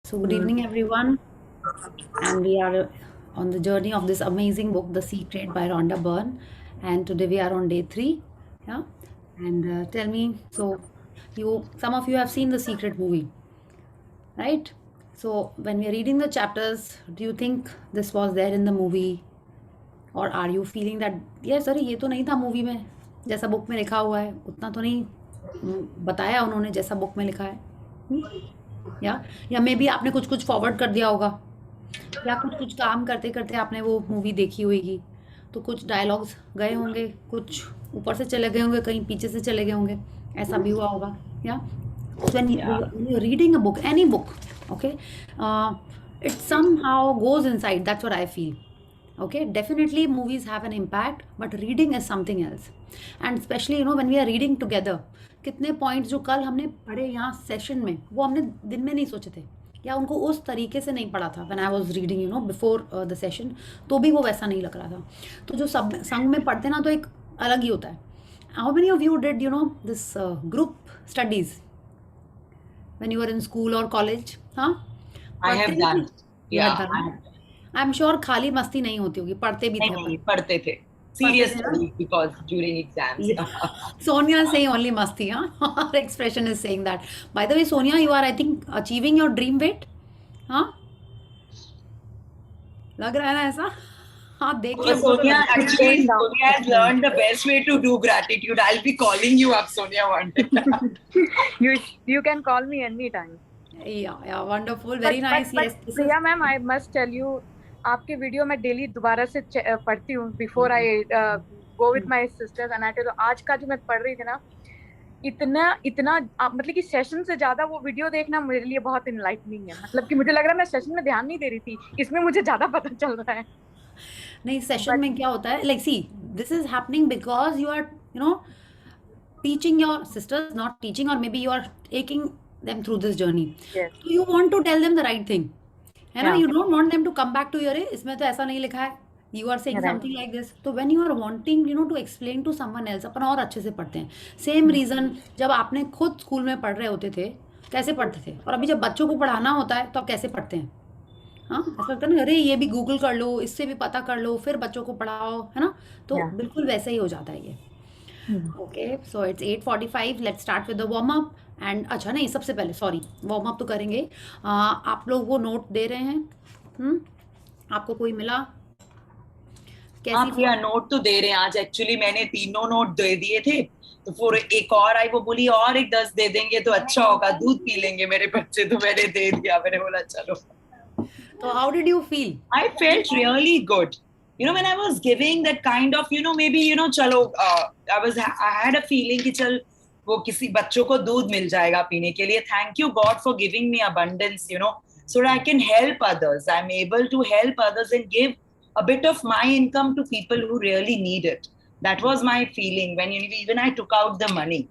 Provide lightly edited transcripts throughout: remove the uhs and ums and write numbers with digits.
So, good evening, everyone. And we are on the journey of this amazing book, The Secret by Rhonda Byrne. And today we are on day three. Yeah. And tell me, so some of you have seen The Secret movie, right? So, when we are reading the chapters, do you think this was there in the movie? और are you feeling that yes अरे ये तो नहीं था movie में जैसा book में लिखा हुआ है उतना तो नहीं बताया उन्होंने जैसा बुक में लिखा है या मे बी आपने कुछ कुछ फॉरवर्ड कर दिया होगा या कुछ कुछ काम करते करते आपने वो मूवी देखी होगी तो कुछ डायलॉग्स गए होंगे कुछ ऊपर से चले गए होंगे कहीं पीछे से चले गए होंगे ऐसा भी हुआ होगा या when you're reading a book any book okay it somehow goes inside that's what I feel okay definitely movies have an impact but reading is something else and especially when we are reading together कितने points जो कल हमने पढ़े यहाँ session में वो हमने दिन में नहीं सोचे थे या उनको उस तरीके से नहीं पढ़ा था when I was reading before the session तो भी वो वैसा नहीं लग रहा था तो जो सब संग में पढ़ते ना तो एक अलग ही होता है how many of you did this group studies when you were in school or college हाँ I have done yeah I am sure खाली मस्ती नहीं होती होगी पढ़ते भी थे नहीं पढ़ते थे seriously because during exams Sonia is saying only masti her expression is saying that by the way Sonia you are I think achieving your dream weight हाँ लग रहा है ना ऐसा हाँ देख के Sonia actually Sonia has learned the best way to do gratitude. I'll be calling you up Sonia one day. you can call me anytime. Yeah wonderful very nice yes Priya ma'am I must tell you आपके video मैं daily दोबारा से पढ़ती हूँ before I go with my sisters and I tell आज का जो मैं पढ़ रही थी ना इतना मतलब कि सेशन से ज्यादा वो वीडियो देखना मेरे लिए बहुत इनलाइटनिंग है मतलब कि मुझे लग रहा है मैं सेशन में ध्यान नहीं दे रही थी इसमें मुझे ज्यादा पता चल रहा है नहीं सेशन में क्या होता है like see this is happening because you are teaching your sisters not teaching or maybe you are taking them through this journey yes. so you want to tell them the right thing है ना you don't want them to come back to your इसमें तो ऐसा नहीं लिखा है you are saying something like this तो when you are wanting to explain to someone else अपन और अच्छे से पढ़ते हैं सेम रीजन जब आपने खुद स्कूल में पढ़ रहे होते थे कैसे पढ़ते थे और अभी जब बच्चों को पढ़ाना होता है तो आप कैसे पढ़ते हैं हाँ ऐसा लगता है ना अरे ये भी गूगल कर लो इससे भी पता कर लो फिर बच्चों को पढ़ाओ है ना तो बिल्कुल वैसे ही हो जाता है ये okay so it's 8:45 let's start with the warm up and अच्छा नहीं सबसे पहले सॉरी वार्म अप तो करेंगे आप लोग वो नोट दे रहे हैं आपको कोई मिला कैसी नोट तो दे रहे हैं आज एक्चुअली मैंने 3 नोट दे दिए थे तो फिर एक और आई वो बोली और एक 10 दे देंगे तो अच्छा होगा दूध पी लेंगे मेरे बच्चे तो मैंने दे दिया मैंने बोला चलो so how did you feel I felt really good when I was giving that kind of maybe चलो I had a feeling कि चल वो किसी बच्चों को दूध मिल जाएगा पीने के लिए thank you God for giving me abundance so that I can help others I'm able to help others and give a bit of my income to people who really need it that was my feeling when even I took out the money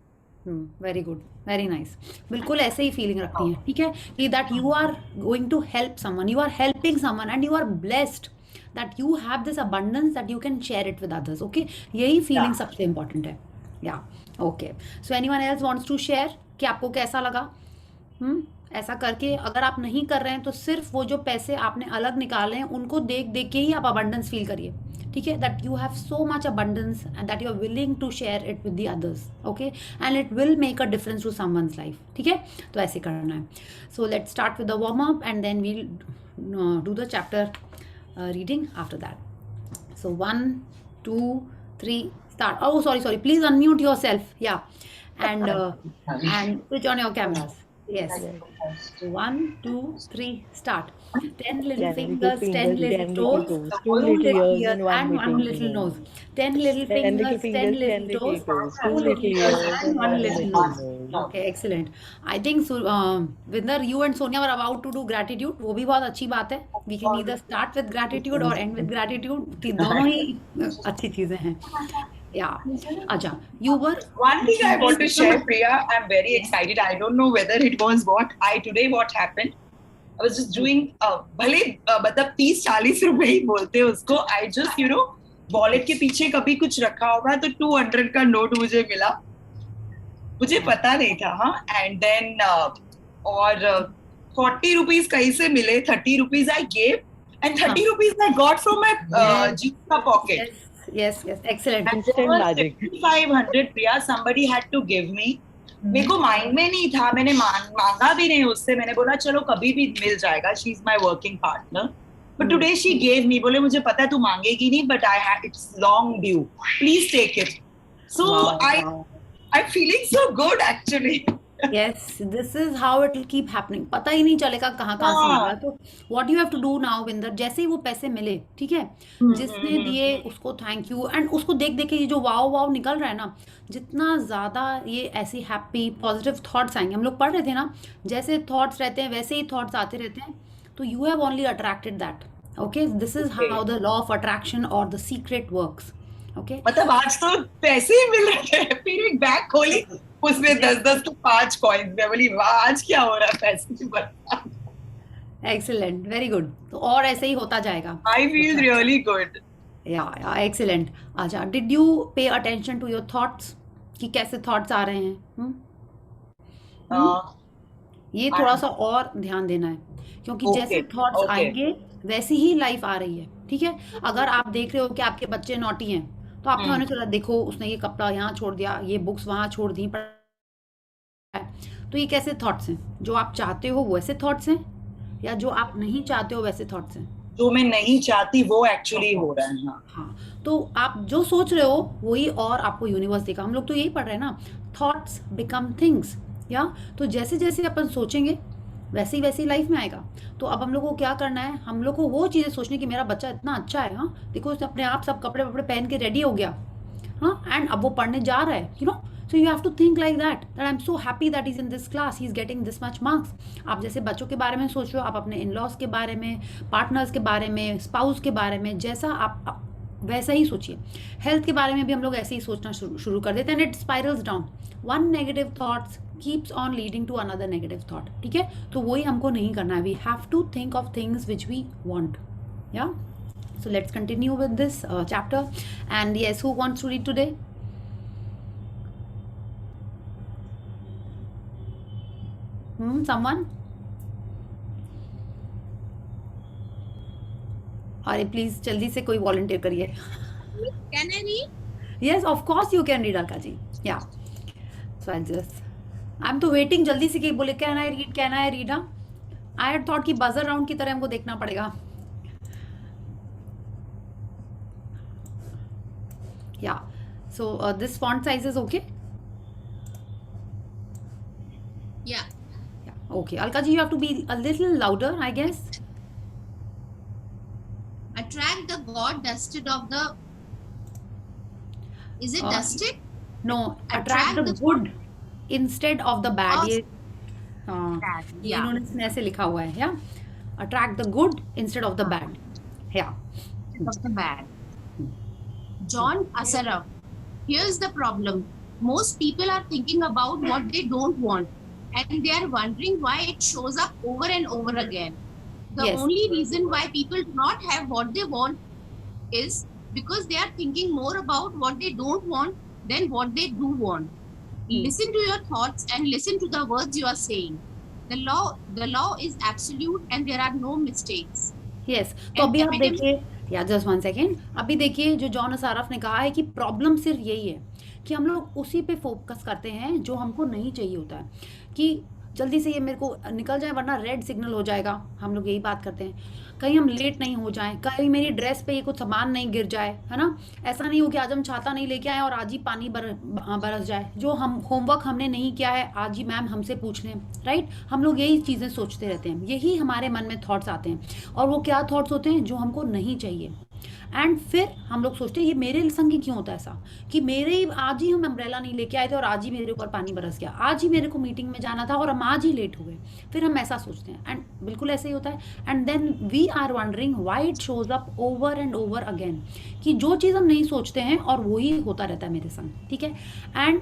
very good very nice बिल्कुल ऐसे ही feeling रखती है ठीक है कि that you are going to help someone you are helping someone and you are blessed that you have this abundance that you can share it with others okay यही feeling सबसे इंपॉर्टेंट है या okay so anyone else wants to share कि आपको कैसा लगा ऐसा करके अगर आप नहीं कर रहे हैं तो सिर्फ वो जो पैसे आपने अलग निकाले हैं उनको देख देख के ही आप अबंडेंस फील करिए ठीक है that you have so much abundance and that you are willing to share it with the others okay and it will make a difference to someone's life ठीक है तो ऐसे करना है so let's start with the warm up and then we'll do the chapter reading after that so 1 2 3 start oh sorry please unmute yourself yeah and switch on your cameras yes 1 2 3 start 10 little fingers 10 little toes 2 little ears and 1 little nose 10 little fingers 10 little toes 2 little ears and 1 little nose okay excellent I think Vinder you and Sonia were about to do gratitude वो भी बहुत अच्छी बात है we can either start with gratitude or end with gratitude दोनों ही अच्छी चीजें हैं yeah acha you were one thing I want to share Priya I'm very excited I don't know whether it was what happened I was just doing भले मतलब 30-40 रुपए ही बोलते हैं उसको I just वॉलेट के पीछे कभी कुछ रखा होगा तो 200 का नोट मुझे मिला मुझे पता नहीं था हाँ एंड देन और 40 rupees कहीं से मिले, 30 rupees I gave, and 30 rupees I got from my jeans का pocket. Yes, excellent. Instant magic. 500 Priya, somebody had to give me. मेरे को माइंड में नहीं था, मैंने मांगा भी नहीं उससे, मैंने बोला चलो कभी भी मिल जाएगा, she is my working partner, but today she gave me, बोले मुझे पता है तू मांगेगी नहीं, but I have, it's long due, please take it. So I am feeling so good actually. Yes, this is how it will keep happening. पता ही नहीं चलेगा कहाँ कहाँ से मिला. तो what you have to do now, विंदर, जैसे ही वो पैसे मिले, ठीक है, जिसने दिए उसको थैंक यू, एंड उसको देख देख के ये जो वाव वाव निकल रहा है ना, जितना ज़्यादा ये ऐसी हैप्पी पॉजिटिव थॉट्स आएंगे, हम लोग पढ़ रहे थे ना, जैसे थॉट्स रहते हैं वैसे ही थॉट्स आते रहते हैं, तो you have only attracted that. Okay, this is how the law of attraction और द सीक्रेट वर्क्स. ओके, मतलब आज तो पैसे ही मिल रहे थे, फिर एक बैग खोली, उसमें 10-10 के 5 कॉइन्स, मैं बोली वाह आज क्या हो रहा है पैसे की बरसात. Excellent, very good. तो और ऐसे ही होता जाएगा. I feel really good. या एक्सीलेंट. अच्छा, did you pay attention to your thoughts कि कैसे थॉट्स आ रहे हैं? ये थोड़ा सा और ध्यान देना है, क्योंकि जैसे थॉट्स आएंगे वैसी ही लाइफ आ रही है. ठीक है, अगर आप देख रहे हो कि आपके बच्चे नॉटी हैं, तो आपको होने चला, देखो उसने ये कपड़ा यहाँ छोड़ दिया, ये बुक्स वहाँ छोड़ दी, तो ये कैसे थॉट्स हैं? जो आप चाहते हो वैसे थॉट्स हैं, या जो आप नहीं चाहते हो वैसे थॉट्स हैं? जो मैं नहीं चाहती वो एक्चुअली हो रहा है. हाँ, तो आप जो सोच रहे हो वही और आपको यूनिवर्स देगा. हम लोग तो यही पढ़ रहे हैं ना, थॉट्स बिकम थिंग्स. या तो जैसे जैसे अपन सोचेंगे वैसे ही लाइफ में आएगा. तो अब हम लोग को क्या करना है, हम लोग को वो चीज़ें सोचने की मेरा बच्चा इतना अच्छा है, हाँ देखो उसने अपने आप सब कपड़े वपड़े पहन के रेडी हो गया, हाँ, एंड अब वो पढ़ने जा रहा है, you know. So you have to think like that I'm so happy that he's in this class, he's getting this much marks. आप जैसे बच्चों के बारे में सोच रहे हो, आप अपने इन-लॉज के बारे में, पार्टनर्स के बारे में, स्पाउस के बारे में, जैसा आप वैसा ही सोचिए. हेल्थ के बारे में भी हम लोग ऐसे ही सोचना शुरू कर देते हैं, and it spirals down. One negative thoughts keeps on leading to another negative thought. ठीक है, तो वही हमको नहीं करना है. We have to think of things which we want. या so let's continue with this chapter. And yes, who wants to read today? Someone? अरे प्लीज जल्दी से कोई वॉलंटियर करिए. Can I read? Yes, of course you can read, Alka ji. Yeah. So I'll just. I'm तो waiting जल्दी से कि बोले can I read, can I read? I had thought कि buzzer round की तरह हमको देखना पड़ेगा. Yeah. So this font size is okay? Yeah. Okay, Alka ji, you have to be a little louder, I guess. Attract the God dusted of the. Is it dusted? No, attract the good instead of the bad. Oh, ये yeah. इन्होंने ऐसे लिखा हुआ है, yeah. Attract the good instead of the bad. Yeah. Of the bad. John Assaraf. Here's the problem. Most people are thinking about what they don't want, and they are wondering why it shows up over and over again. The Yes. only reason why people do not have what they want is because they are thinking more about what they don't want than what they do want. Listen to your thoughts and listen to the words you are saying. The law is absolute and there are no mistakes. Yes. तो अभी आप देखिए, या just one second, अभी देखिए जो John असारफ ने कहा है कि प्रॉब्लम सिर्फ यही है कि हम लोग उसी पे फोकस करते हैं जो हमको नहीं चाहिए होता है, कि जल्दी से ये मेरे को निकल जाए वरना रेड सिग्नल हो जाएगा. हम लोग यही बात करते हैं, कहीं हम लेट नहीं हो जाएं, कहीं मेरी ड्रेस पे ये कुछ सामान नहीं गिर जाए, है ना. ऐसा नहीं हो कि आज हम छाता नहीं लेके आए और आज ही पानी बरस जाए. जो हम होमवर्क हमने नहीं किया है आज ही मैम हमसे पूछ लें, राइट. हम लोग यही चीज़ें सोचते रहते हैं, यही हमारे मन में थॉट्स आते हैं. और वो क्या थॉट्स होते हैं? जो हमको नहीं चाहिए. एंड फिर हम लोग सोचते हैं ये मेरे संग ही क्यों होता है ऐसा, कि मेरे आज ही हम अम्ब्रेला नहीं लेके आए थे और आज ही मेरे ऊपर पानी बरस गया, आज ही मेरे को मीटिंग में जाना था और हम आज ही लेट हो गए. फिर हम ऐसा सोचते हैं, एंड बिल्कुल ऐसे ही होता है. And then we are wondering why it shows up over and over again, कि जो चीज़ हम नहीं सोचते हैं और वही होता रहता है मेरे संग. ठीक है. And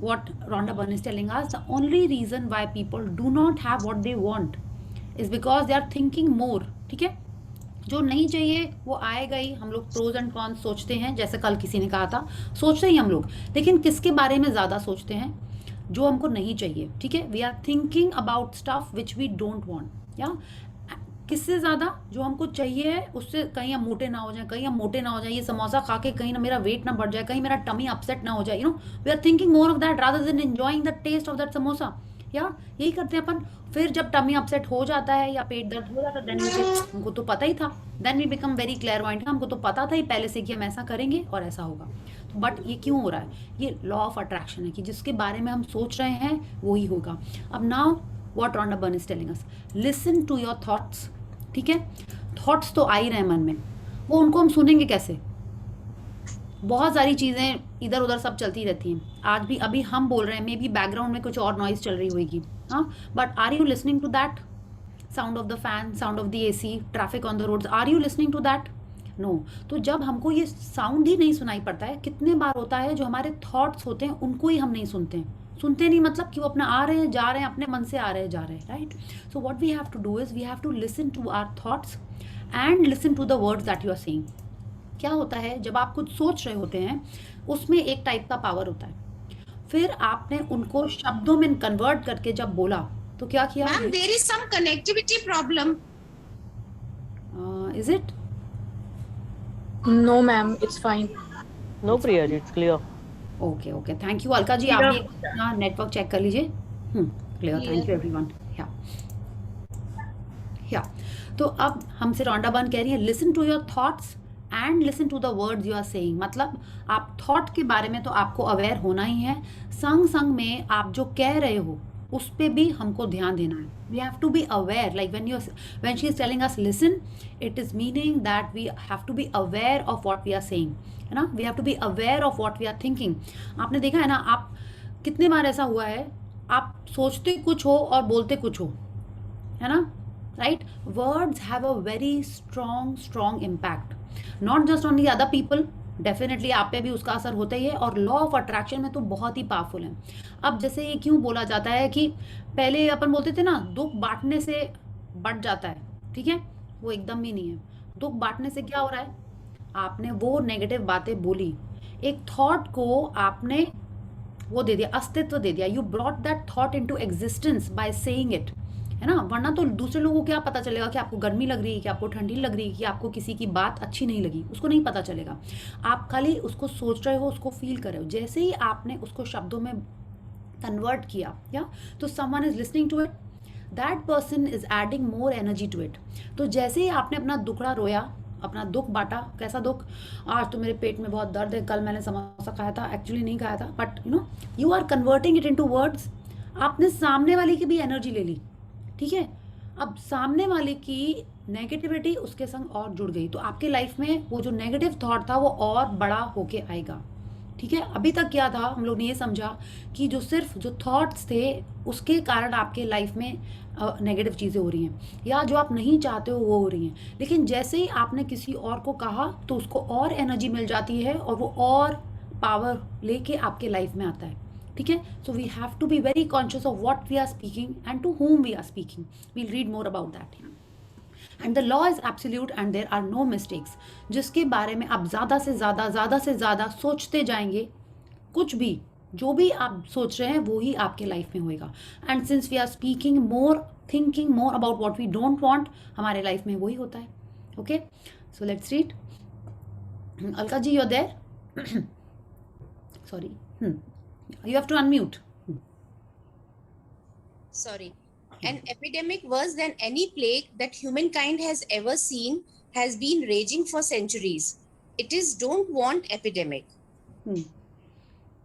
what Rhonda Byrne is telling us, the only reason why people do not have what they want is because they are thinking more. ठीक है. जो नहीं चाहिए वो आएगा ही. हम लोग प्रोज एंड कॉन्स सोचते हैं, जैसे कल किसी ने कहा था, सोचते ही हम लोग, लेकिन किसके बारे में ज़्यादा सोचते हैं? जो हमको नहीं चाहिए, ठीक है। We are thinking about stuff which we don't want, या किससे ज़्यादा जो हमको चाहिए है उससे कहीं हम मोटे ना हो जाए, कहीं हम मोटे ना हो जाए, ये समोसा खा के कहीं ना मेरा वेट ना बढ़ जाए, कहीं मेरा टमी अपसेट ना हो जाए, we are thinking more of that rather than enjoying the taste of that samosa. या यही करते हैं अपन। फिर जब टमी अपसेट हो जाता है या पेट दर्द हो जाता है, देन हमको तो पता ही था, देन वी बिकम वेरी क्लेयरवाइंट, हमको तो पता था ही पहले से कि हम ऐसा करेंगे और ऐसा होगा। तो बट ये क्यों हो रहा है? ये लॉ ऑफ अट्रैक्शन है कि जिसके बारे में हम सोच रहे हैं वो ही होगा। अब now what Rhonda Byrne is telling us, listen to your thoughts, ठीक है। थॉट्स तो आ ही रहे हैं मन में, वो उनको हम सुनेंगे कैसे? बहुत सारी चीज़ें इधर उधर सब चलती रहती हैं। आज भी अभी हम बोल रहे हैं, मे बी बैकग्राउंड में कुछ और नॉइज़ चल रही होगी, हाँ, but are you listening to that? Sound of the fan, sound of the AC, traffic on the roads, are you listening to that? No. तो जब हमको ये साउंड ही नहीं सुनाई पड़ता है, कितने बार होता है जो हमारे थॉट्स होते हैं उनको ही हम नहीं सुनते हैं। सुनते नहीं मतलब कि वो अपना आ रहे हैं जा रहे हैं, अपने मन से आ रहे हैं जा रहे हैं, right. So what we have to do is we have to listen to our thoughts and listen to the words that you are saying. क्या होता है जब आप कुछ सोच रहे होते हैं उसमें एक टाइप का पावर होता है, फिर आपने उनको शब्दों में कन्वर्ट करके जब बोला तो क्या किया? Ma'am, there is some connectivity problem. इज इट? No, ma'am, it's fine. No, Priya, it's clear. Okay okay, thank you. Alka ji आप भी अपना नेटवर्क चेक कर लीजिए। Clear, thank you everyone. या तो अब हमसे रॉन्डा बर्न कह रही है listen to your thoughts and listen to the words you are saying. मतलब आप थॉट के बारे में तो आपको अवेयर होना ही है, संग संग में आप जो कह रहे हो उस पे भी हमको ध्यान देना है। We have to be aware, like when she is telling us listen, it is meaning that we have to be aware of what we are saying, है ना। We have to be aware of what we are thinking. आपने देखा है ना, आप कितने बार ऐसा हुआ है आप सोचते कुछ हो और बोलते कुछ हो, है ना, right. Words have a very strong impact, not just on the other people, definitely आप पे भी उसका असर होता ही है, और लॉ ऑफ अट्रैक्शन में तो बहुत ही पावरफुल है। अब जैसे ये क्यों बोला जाता है कि पहले अपन बोलते थे ना दुख बांटने से बढ़ जाता है, ठीक है, वो एकदम भी नहीं है। दुख बांटने से क्या हो रहा है, आपने वो नेगेटिव बातें बोली, एक थॉट को आपने वो दे दिया, अस्तित्व दे दिया, you brought that thought into existence by saying it, है ना। वरना तो दूसरे लोगों को क्या पता चलेगा कि आपको गर्मी लग रही है, कि आपको ठंडी लग रही है, कि आपको किसी की बात अच्छी नहीं लगी, उसको नहीं पता चलेगा। आप खाली उसको सोच रहे हो, उसको फील कर रहे हो। जैसे ही आपने उसको शब्दों में कन्वर्ट किया, या तो someone is listening to it, that person is adding more energy to it. तो जैसे ही आपने अपना दुखड़ा रोया, अपना दुख बांटा, कैसा दुख, आज तो मेरे पेट में बहुत दर्द है, कल मैंने समोसा खाया था, एक्चुअली नहीं खाया था, but you are converting it into words. आपने सामने वाले की भी एनर्जी ले ली, ठीक है। अब सामने वाले की नेगेटिविटी उसके संग और जुड़ गई, तो आपके लाइफ में वो जो नेगेटिव थॉट था वो और बड़ा होके आएगा, ठीक है। अभी तक क्या था, हम लोग ने ये समझा कि जो सिर्फ जो थॉट्स थे उसके कारण आपके लाइफ में नेगेटिव चीज़ें हो रही हैं, या जो आप नहीं चाहते हो वो हो रही हैं। लेकिन जैसे ही आपने किसी और को कहा तो उसको और एनर्जी मिल जाती है और वो और पावर लेके आपके लाइफ में आता है, ठीक है। So we have to be very conscious of what we are speaking and to whom we are speaking. We'll read more about that. And the law is absolute and there are no mistakes. जिसके बारे में आप ज़्यादा से ज़्यादा सोचते जाएंगे, कुछ भी जो भी आप सोच रहे हैं वो ही आपके लाइफ में होएगा। And since we are speaking more, thinking more about what we don't want, हमारे लाइफ में वही होता है। Okay, so let's read. Alka ji, you are there? Sorry, you have to unmute. Sorry. An epidemic worse than any plague that humankind has ever seen has been raging for centuries. It is don't want epidemic.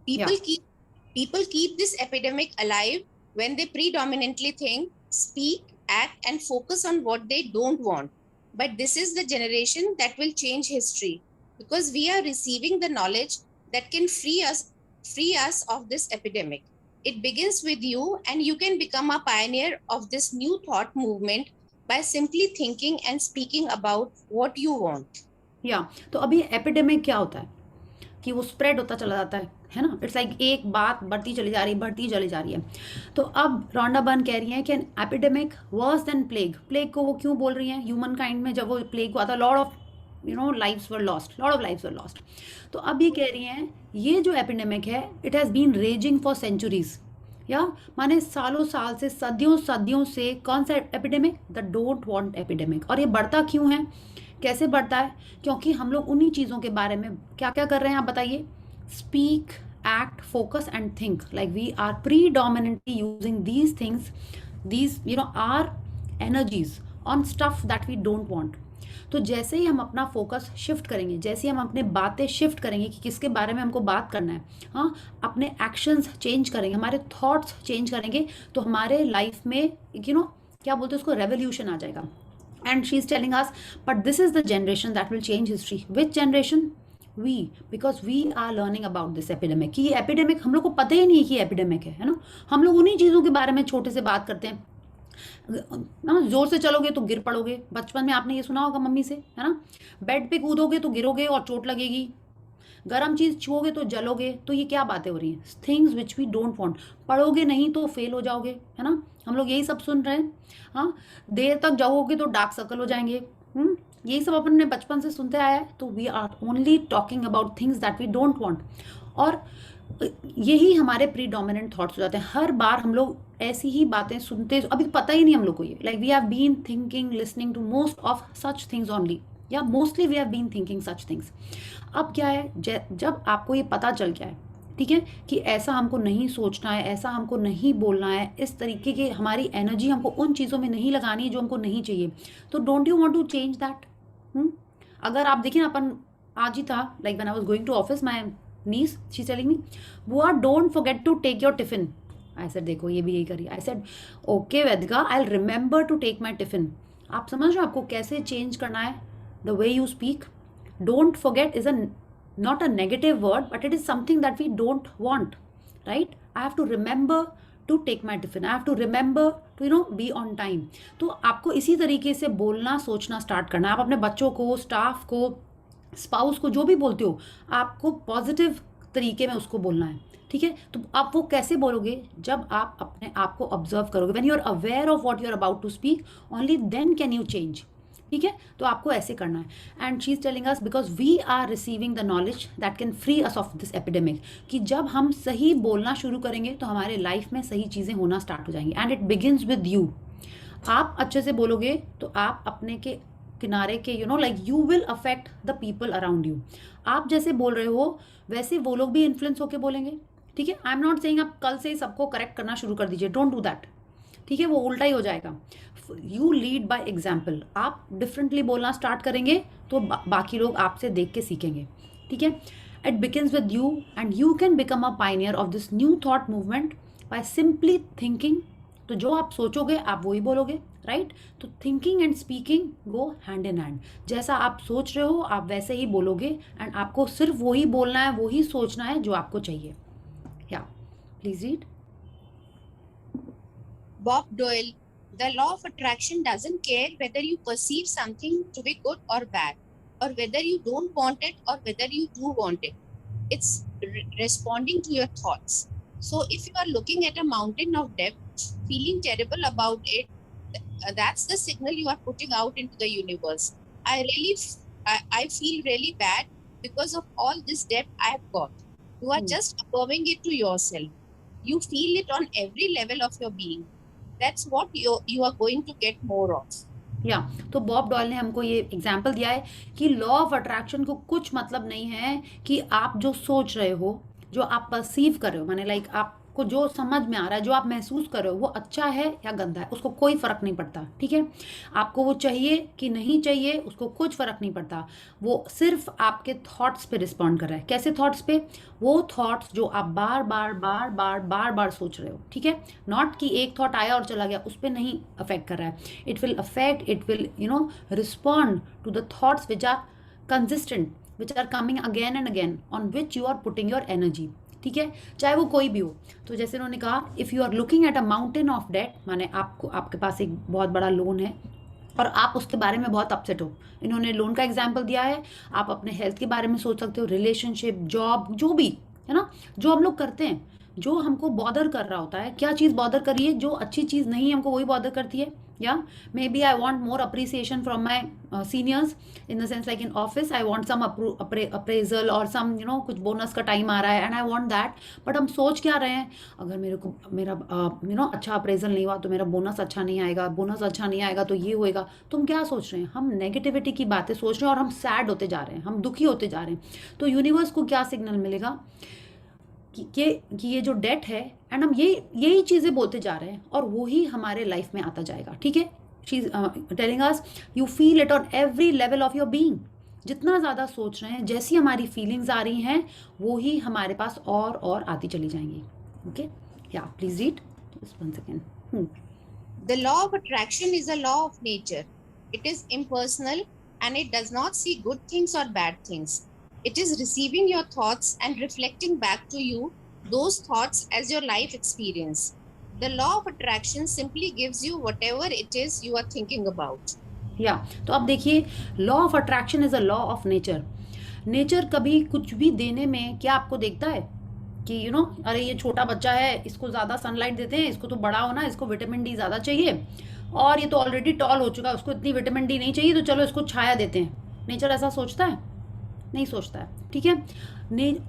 People keep this epidemic alive when they predominantly think, speak, act, and focus on what they don't want. But this is the generation that will change history, because we are receiving the knowledge that can free us of this epidemic. It begins with you, and you can become a pioneer of this new thought movement by simply thinking and speaking about what you want. तो अभी epidemic क्या होता है कि वो spread होता चला जाता है ना। इट्स लाइक एक बात बढ़ती चली जा रही है। तो अब रॉन्डा बर्न कह रही है कि an epidemic worse than plague. Plague को वो क्यों बोल रही हैं? ह्यूमन काइंड में जब वो प्लेग हुआ था, lot of lives were lost. तो अब ये कह रही हैं ये जो एपिडेमिक है, it has been raging for centuries, या माने सालों साल से, सदियों सदियों से कौन सा epidemic? The don't want epidemic. और ये बढ़ता क्यों है, कैसे बढ़ता है? क्योंकि हम लोग उन्हीं चीज़ों के बारे में क्या क्या कर रहे हैं, आप बताइए? Speak, act, focus and think. Like we are predominantly using these things, these our energies on stuff that we don't want. तो जैसे ही हम अपना फोकस शिफ्ट करेंगे, जैसे ही हम अपने बातें शिफ्ट करेंगे कि किसके बारे में हमको बात करना है, हाँ, अपने एक्शंस चेंज करेंगे, हमारे थॉट्स चेंज करेंगे, तो हमारे लाइफ में क्या बोलते हैं उसको, रेवोल्यूशन आ जाएगा. And she is telling us, but this is the generation that will change history. Which generation? We, because we are learning about this epidemic. कि ये एपिडेमिक हम लोग को पता ही नहीं है कि एपिडेमिक है ना. हम लोग उन्हीं चीज़ों के बारे में छोटे से बात करते हैं ना. जोर से चलोगे तो गिर पड़ोगे. बचपन में आपने ये सुना होगा मम्मी से, है ना, बेड पे कूदोगे तो गिरोगे और चोट लगेगी, गर्म चीज़ छुओगे तो जलोगे. तो ये क्या बातें हो रही हैं? Things which we don't want. पढ़ोगे नहीं तो फेल हो जाओगे, है ना. हम लोग यही सब सुन रहे हैं. हाँ, देर तक जाओगे तो डार्क सर्कल हो जाएंगे. यही सब अपन ने बचपन से सुनते आया है. तो we are only talking about things that we don't want. और यही हमारे प्रीडोमिनेंट थॉट्स हो जाते हैं. हर बार हम लोग ऐसी ही बातें सुनते, अभी पता ही नहीं हम लोग को ये, like we have been thinking, listening to most of such things only, या mostly we have been thinking such things. अब क्या है, जब आपको ये पता चल गया है, ठीक है, कि ऐसा हमको नहीं सोचना है, ऐसा हमको नहीं बोलना है, इस तरीके की हमारी एनर्जी हमको उन चीज़ों में नहीं लगानी है जो हमको नहीं चाहिए, तो don't you want to change that? अगर आप देखिए ना, अपन आज ही था, like when I was going to office, my niece she telling me, बुआ don't forget to take your tiffin. I said देखो ये भी यही करी. I said okay Vedika, I will remember to take my tiffin. आप समझ रहे हो आपको कैसे चेंज करना है the way you speak. Don't forget is not a negative word, but it is something that we don't want, right? I have to remember to take my tiffin. I have to remember to be on time. तो आपको इसी तरीके से बोलना, सोचना start करना है. आप अपने बच्चों को, स्टाफ को, स्पाउस को, जो भी बोलते हो, आपको पॉजिटिव तरीके में उसको बोलना है, ठीक है. तो आप वो कैसे बोलोगे? जब आप अपने आप को ऑब्जर्व करोगे. When you are aware of what you are about to speak, only then can you change. ठीक है, तो आपको ऐसे करना है. And she is telling us, because we are receiving the knowledge that can free us of this epidemic, कि जब हम सही बोलना शुरू करेंगे तो हमारे लाइफ में सही चीज़ें होना स्टार्ट हो जाएंगी. And it begins with you. आप अच्छे से बोलोगे तो आप अपने के किनारे के like you will affect the people around you. आप जैसे बोल रहे हो वैसे वो लोग भी इन्फ्लुएंस होकर बोलेंगे. ठीक है, आई एम नॉट सेइंग आप कल से ही सबको करेक्ट करना शुरू कर दीजिए. Don't do that. ठीक है, वो उल्टा ही हो जाएगा. You lead by example. आप डिफरेंटली बोलना स्टार्ट करेंगे तो बाकी लोग आपसे देख के सीखेंगे. ठीक है, it begins with you and you can become a Pioneer of this new thought movement by simply thinking. तो जो आप सोचोगे आप वही बोलोगे, राइट. तो thinking and speaking go hand in hand. जैसा आप सोच रहे हो आप वैसे ही बोलोगे. एंड आपको सिर्फ वही बोलना है, वही सोचना है जो आपको चाहिए. या please read. Bob Doyle, the law of attraction doesn't care whether you perceive something to be good or bad, or whether you don't want it or whether you do want it. It's responding to your thoughts. So if you are looking at a mountain of depth, feeling terrible about it, that's the signal you are putting out into the universe. I feel really bad because of all this debt I have got. You are just affirming it to yourself. You feel it on every level of your being. That's what you are going to get more of. या तो Bob dial ने हमको ये example दिया है कि law of attraction को कुछ मतलब नहीं है कि आप जो सोच रहे हो, जो आप परसीव कर रहे हो, माने लाइक आपको जो समझ में आ रहा है, जो आप महसूस कर रहे हो, वो अच्छा है या गंदा है, उसको कोई फर्क नहीं पड़ता. ठीक है, आपको वो चाहिए कि नहीं चाहिए, उसको कुछ फर्क नहीं पड़ता. वो सिर्फ आपके थॉट्स पे रिस्पॉन्ड कर रहा है. कैसे थॉट्स पे? वो थॉट्स जो आप बार बार बार बार बार बार सोच रहे हो. ठीक है, नॉट कि एक थॉट आया और चला गया, उस पर नहीं अफेक्ट कर रहा है. It will affect, it will respond to the thoughts which are consistent, which are coming again and again, on which you are putting your energy. ठीक है, चाहे वो कोई भी हो. तो जैसे उन्होंने कहा, if you are looking at a mountain of debt, माने आपके पास एक बहुत बड़ा लोन है और आप उसके बारे में बहुत अपसेट हो. इन्होंने लोन का एग्जाम्पल दिया है. आप अपने हेल्थ के बारे में सोच सकते हो, रिलेशनशिप, जॉब, जो भी है ना, जो हम लोग करते हैं, जो हमको बॉदर कर रहा होता है. क्या चीज़ बॉदर कर रही है? जो अच्छी चीज़ नहीं है हमको वही बॉदर करती है. Yeah, maybe I want more appreciation from my seniors, in the sense like in office I want some appraisal or some, you know, कुछ bonus का time आ रहा है and I want that. but हम सोच क्या रहे हैं, अगर मेरे को मेरा you know अच्छा appraisal नहीं हुआ तो मेरा bonus अच्छा नहीं आएगा, bonus अच्छा नहीं आएगा तो ये होएगा। तो हम क्या सोच रहे हैं, हम नेगेटिविटी की बातें सोच रहे हैं और हम सैड होते जा रहे हैं, हम दुखी होते जा रहे हैं। तो यूनिवर्स को क्या सिग्नल मिलेगा कि ये जो डेट है, एंड हम यही चीज़ें बोलते जा रहे हैं और वो ही हमारे लाइफ में आता जाएगा। ठीक है, she is telling us you feel it on every level of your being. जितना ज़्यादा सोच रहे हैं, जैसी हमारी फीलिंग्स आ रही हैं वो ही हमारे पास और आती चली जाएंगी। ओके, या please read just one second. The law of attraction is a law of nature. It is impersonal and it does not see good things or bad things. It is receiving your thoughts and reflecting back to you those thoughts as your life experience. The law of attraction simply gives you whatever it is you are thinking about. या तो अब देखिए, law of attraction is a law of nature. Nature कभी कुछ भी देने में क्या आपको देखता है कि यू नो अरे ये छोटा बच्चा है, इसको ज़्यादा सनलाइट देते हैं, इसको तो बड़ा होना, इसको विटामिन डी ज़्यादा चाहिए, और ये तो ऑलरेडी टॉल हो चुका है, उसको इतनी विटामिन डी नहीं चाहिए, तो चलो इसको छाया देते हैं। नेचर ऐसा सोचता है? नहीं सोचता है। ठीक है,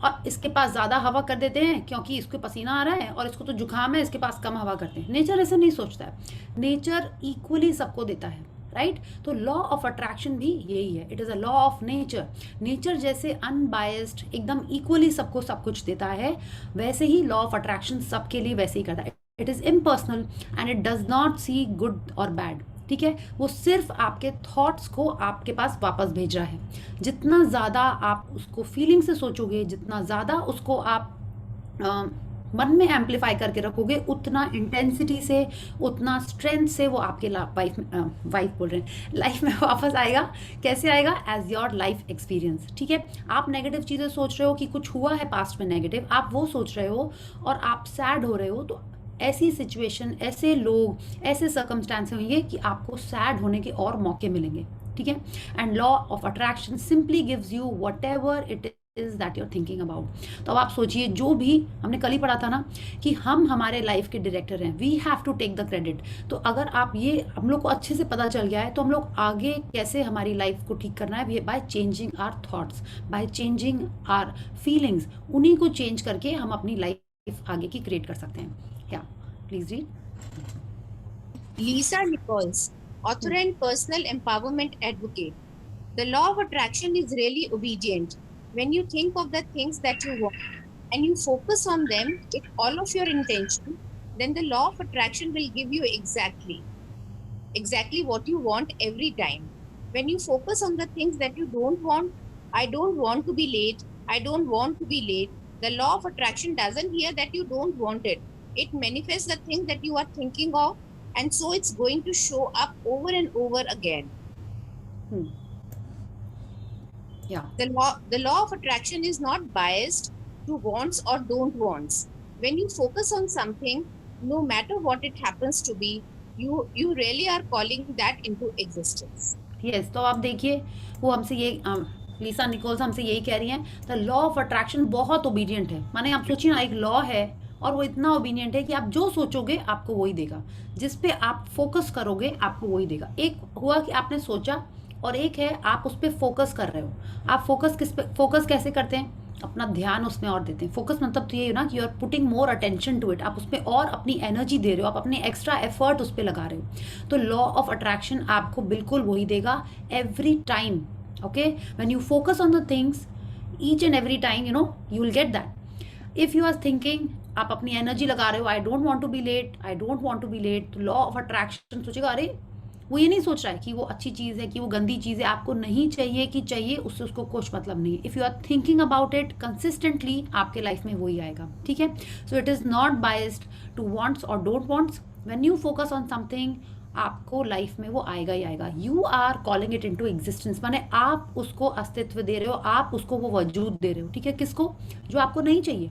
और इसके पास ज़्यादा हवा कर देते हैं क्योंकि इसको पसीना आ रहा है और इसको तो जुकाम है, इसके पास कम हवा करते हैं। नेचर ऐसा नहीं सोचता है। नेचर इक्वली सबको देता है, राइट? तो लॉ ऑफ अट्रैक्शन भी यही है, it is a law of nature. Nature जैसे अनबायस्ड एकदम इक्वली सबको सब कुछ देता है, वैसे ही लॉ ऑफ अट्रैक्शन सबके लिए वैसे ही करता है। It is impersonal and it does not see good और बैड। ठीक है, वो सिर्फ आपके थॉट्स को आपके पास वापस भेज रहा है। जितना ज़्यादा आप उसको फीलिंग से सोचोगे, जितना ज़्यादा उसको आप मन में एम्पलीफाई करके रखोगे, उतना इंटेंसिटी से, उतना स्ट्रेंथ से वो आपके वाइफ बोल रहे हैं, लाइफ में वापस आएगा। कैसे आएगा? As your life experience. ठीक है, आप नेगेटिव चीज़ें सोच रहे हो कि कुछ हुआ है पास्ट में नेगेटिव, आप वो सोच रहे हो और आप सैड हो रहे हो, तो ऐसी सिचुएशन, ऐसे लोग, ऐसे सर्कमस्टांस होंगे कि आपको सैड होने के और मौके मिलेंगे। ठीक है, and law of attraction simply gives you what ever it is that you're thinking about. तो अब आप सोचिए, जो भी हमने कल ही पढ़ा था ना कि हम हमारे लाइफ के डायरेक्टर हैं, we have to take the credit. तो अगर आप ये हम लोग को अच्छे से पता चल गया है, तो हम लोग आगे कैसे हमारी लाइफ को ठीक करना है, by changing our thoughts, by changing our feelings. उन्हीं को चेंज करके हम अपनी लाइफ आगे की क्रिएट कर सकते हैं। Yeah, please read. Lisa Nichols, author and personal empowerment advocate. The law of attraction is really obedient. When you think of the things that you want and you focus on them with all of your intention, then the law of attraction will give you exactly what you want every time. When you focus on the things that you don't want, I don't want to be late, I don't want to be late, the law of attraction doesn't hear that you don't want it. It manifests the thing that you are thinking of, and so it's going to show up over and over again. Yeah. The law of attraction is not biased to wants or don't wants. When you focus on something, no matter what it happens to be, you really are calling that into existence. Yes, तो आप देखिए, वो हमसे ये लीसा Nichols हमसे यही कह रही हैं, द लॉ ऑफ अट्रैक्शन बहुत ओबीडियंट है। माने आप सोचिए ना, एक लॉ है और वो इतना ओबीडियंट है कि आप जो सोचोगे आपको वही देगा, जिस पे आप फोकस करोगे आपको वही देगा। एक हुआ कि आपने सोचा, और एक है आप उस पर फोकस कर रहे हो। आप फोकस कैसे करते हैं? अपना ध्यान उसमें और देते हैं। फोकस मतलब तो ये ना कि you are putting more attention to it, आप उस पर और अपनी एनर्जी दे रहे हो, आप अपने एक्स्ट्रा एफर्ट उस पर लगा रहे हो। तो लॉ ऑफ अट्रैक्शन आपको बिल्कुल वही देगा every time. Okay, when you focus on the things each and every time, you know you will get that. If you are thinking, आप अपनी एनर्जी लगा रहे हो, I don't want to be late, I don't want to be late, तो law of attraction सोचेगा, अरे वो ये नहीं सोच रहा है कि वो अच्छी चीज़ है कि वो गंदी चीज़ है, आपको नहीं चाहिए कि चाहिए, उससे उसको कुछ मतलब नहीं है। If you are thinking about it consistently, आपके लाइफ में वही आएगा। ठीक है, so it is not biased to wants और don't wants. When you focus on something, आपको लाइफ में वो आएगा ही आएगा। You are calling it into existence, माने आप उसको अस्तित्व दे रहे हो, आप उसको वो वजूद दे रहे हो। ठीक है, किसको? जो आपको नहीं चाहिए।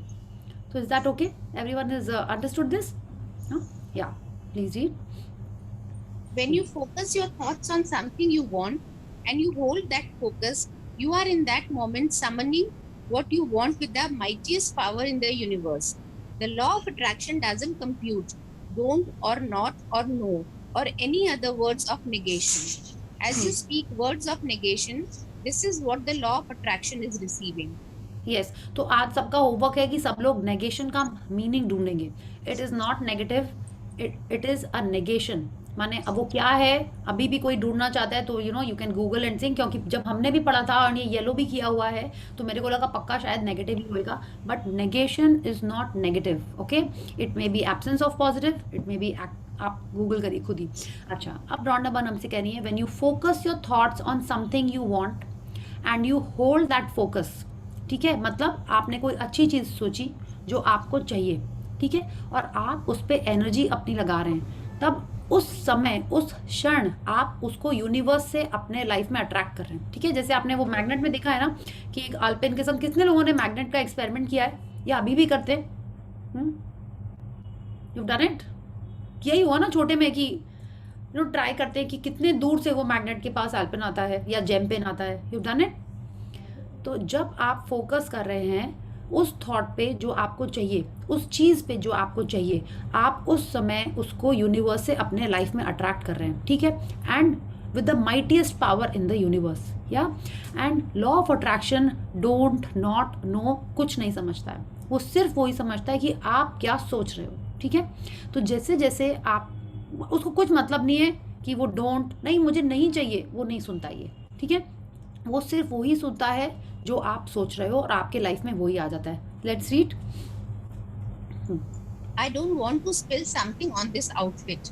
So is that okay? Everyone has understood this? No? Yeah. Please read. When you focus your thoughts on something you want and you hold that focus, you are in that moment summoning what you want with the mightiest power in the universe. The law of attraction doesn't compute don't or not or no or any other words of negation. As you speak words of negation, this is what the law of attraction is receiving. Yes तो आज सबका homework है कि सब लोग negation का meaning ढूंढेंगे. It is not negative, it is a negation. माने अब वो क्या है, अभी भी कोई ढूंढना चाहता है तो यू कैन गूगल एंड सिंग, क्योंकि जब हमने भी पढ़ा था और ये येलो भी किया हुआ है तो मेरे को लगा पक्का शायद नेगेटिव ही होएगा, but negation is not negative. Okay, it may be absence of positive, it may be, आप गूगल करिए खुद ही. अच्छा, अब रॉन्डा बर्न हमसे कह रही है, when you focus your thoughts on something you want and you hold that focus. ठीक है, मतलब आपने कोई अच्छी चीज़ सोची जो आपको चाहिए, ठीक है, और आप उस पर एनर्जी अपनी लगा रहे हैं, तब उस समय उस क्षण आप उसको यूनिवर्स से अपने लाइफ में अट्रैक्ट कर रहे हैं. ठीक है, जैसे आपने वो मैग्नेट में देखा है ना कि एक अल्पेन के संग कितने लोगों ने मैग्नेट का एक्सपेरिमेंट किया है या अभी भी करते हैं. यू डन इट, किया ही हुआ ना छोटे में कि ट्राई करते हैं कि कितने दूर से वो मैग्नेट के पास अल्पेन आता है या जेम पेन आता है. You done it. तो जब आप फोकस कर रहे हैं उस थॉट पे जो आपको चाहिए, उस चीज़ पे जो आपको चाहिए, आप उस समय उसको यूनिवर्स से अपने लाइफ में अट्रैक्ट कर रहे हैं. ठीक है, and with the mightiest power in the universe. या and law of attraction don't not know कुछ नहीं समझता है, वो सिर्फ वही समझता है कि आप क्या सोच रहे हो. ठीक है, तो जैसे जैसे आप, उसको कुछ मतलब नहीं है कि वो डोंट नहीं, मुझे नहीं चाहिए, वो नहीं सुनता ये. ठीक है, वो सिर्फ वही सुनता है जो आप सोच रहे हो और आपके लाइफ में वही आ जाता है. Let's read. I don't want to spill something on this outfit.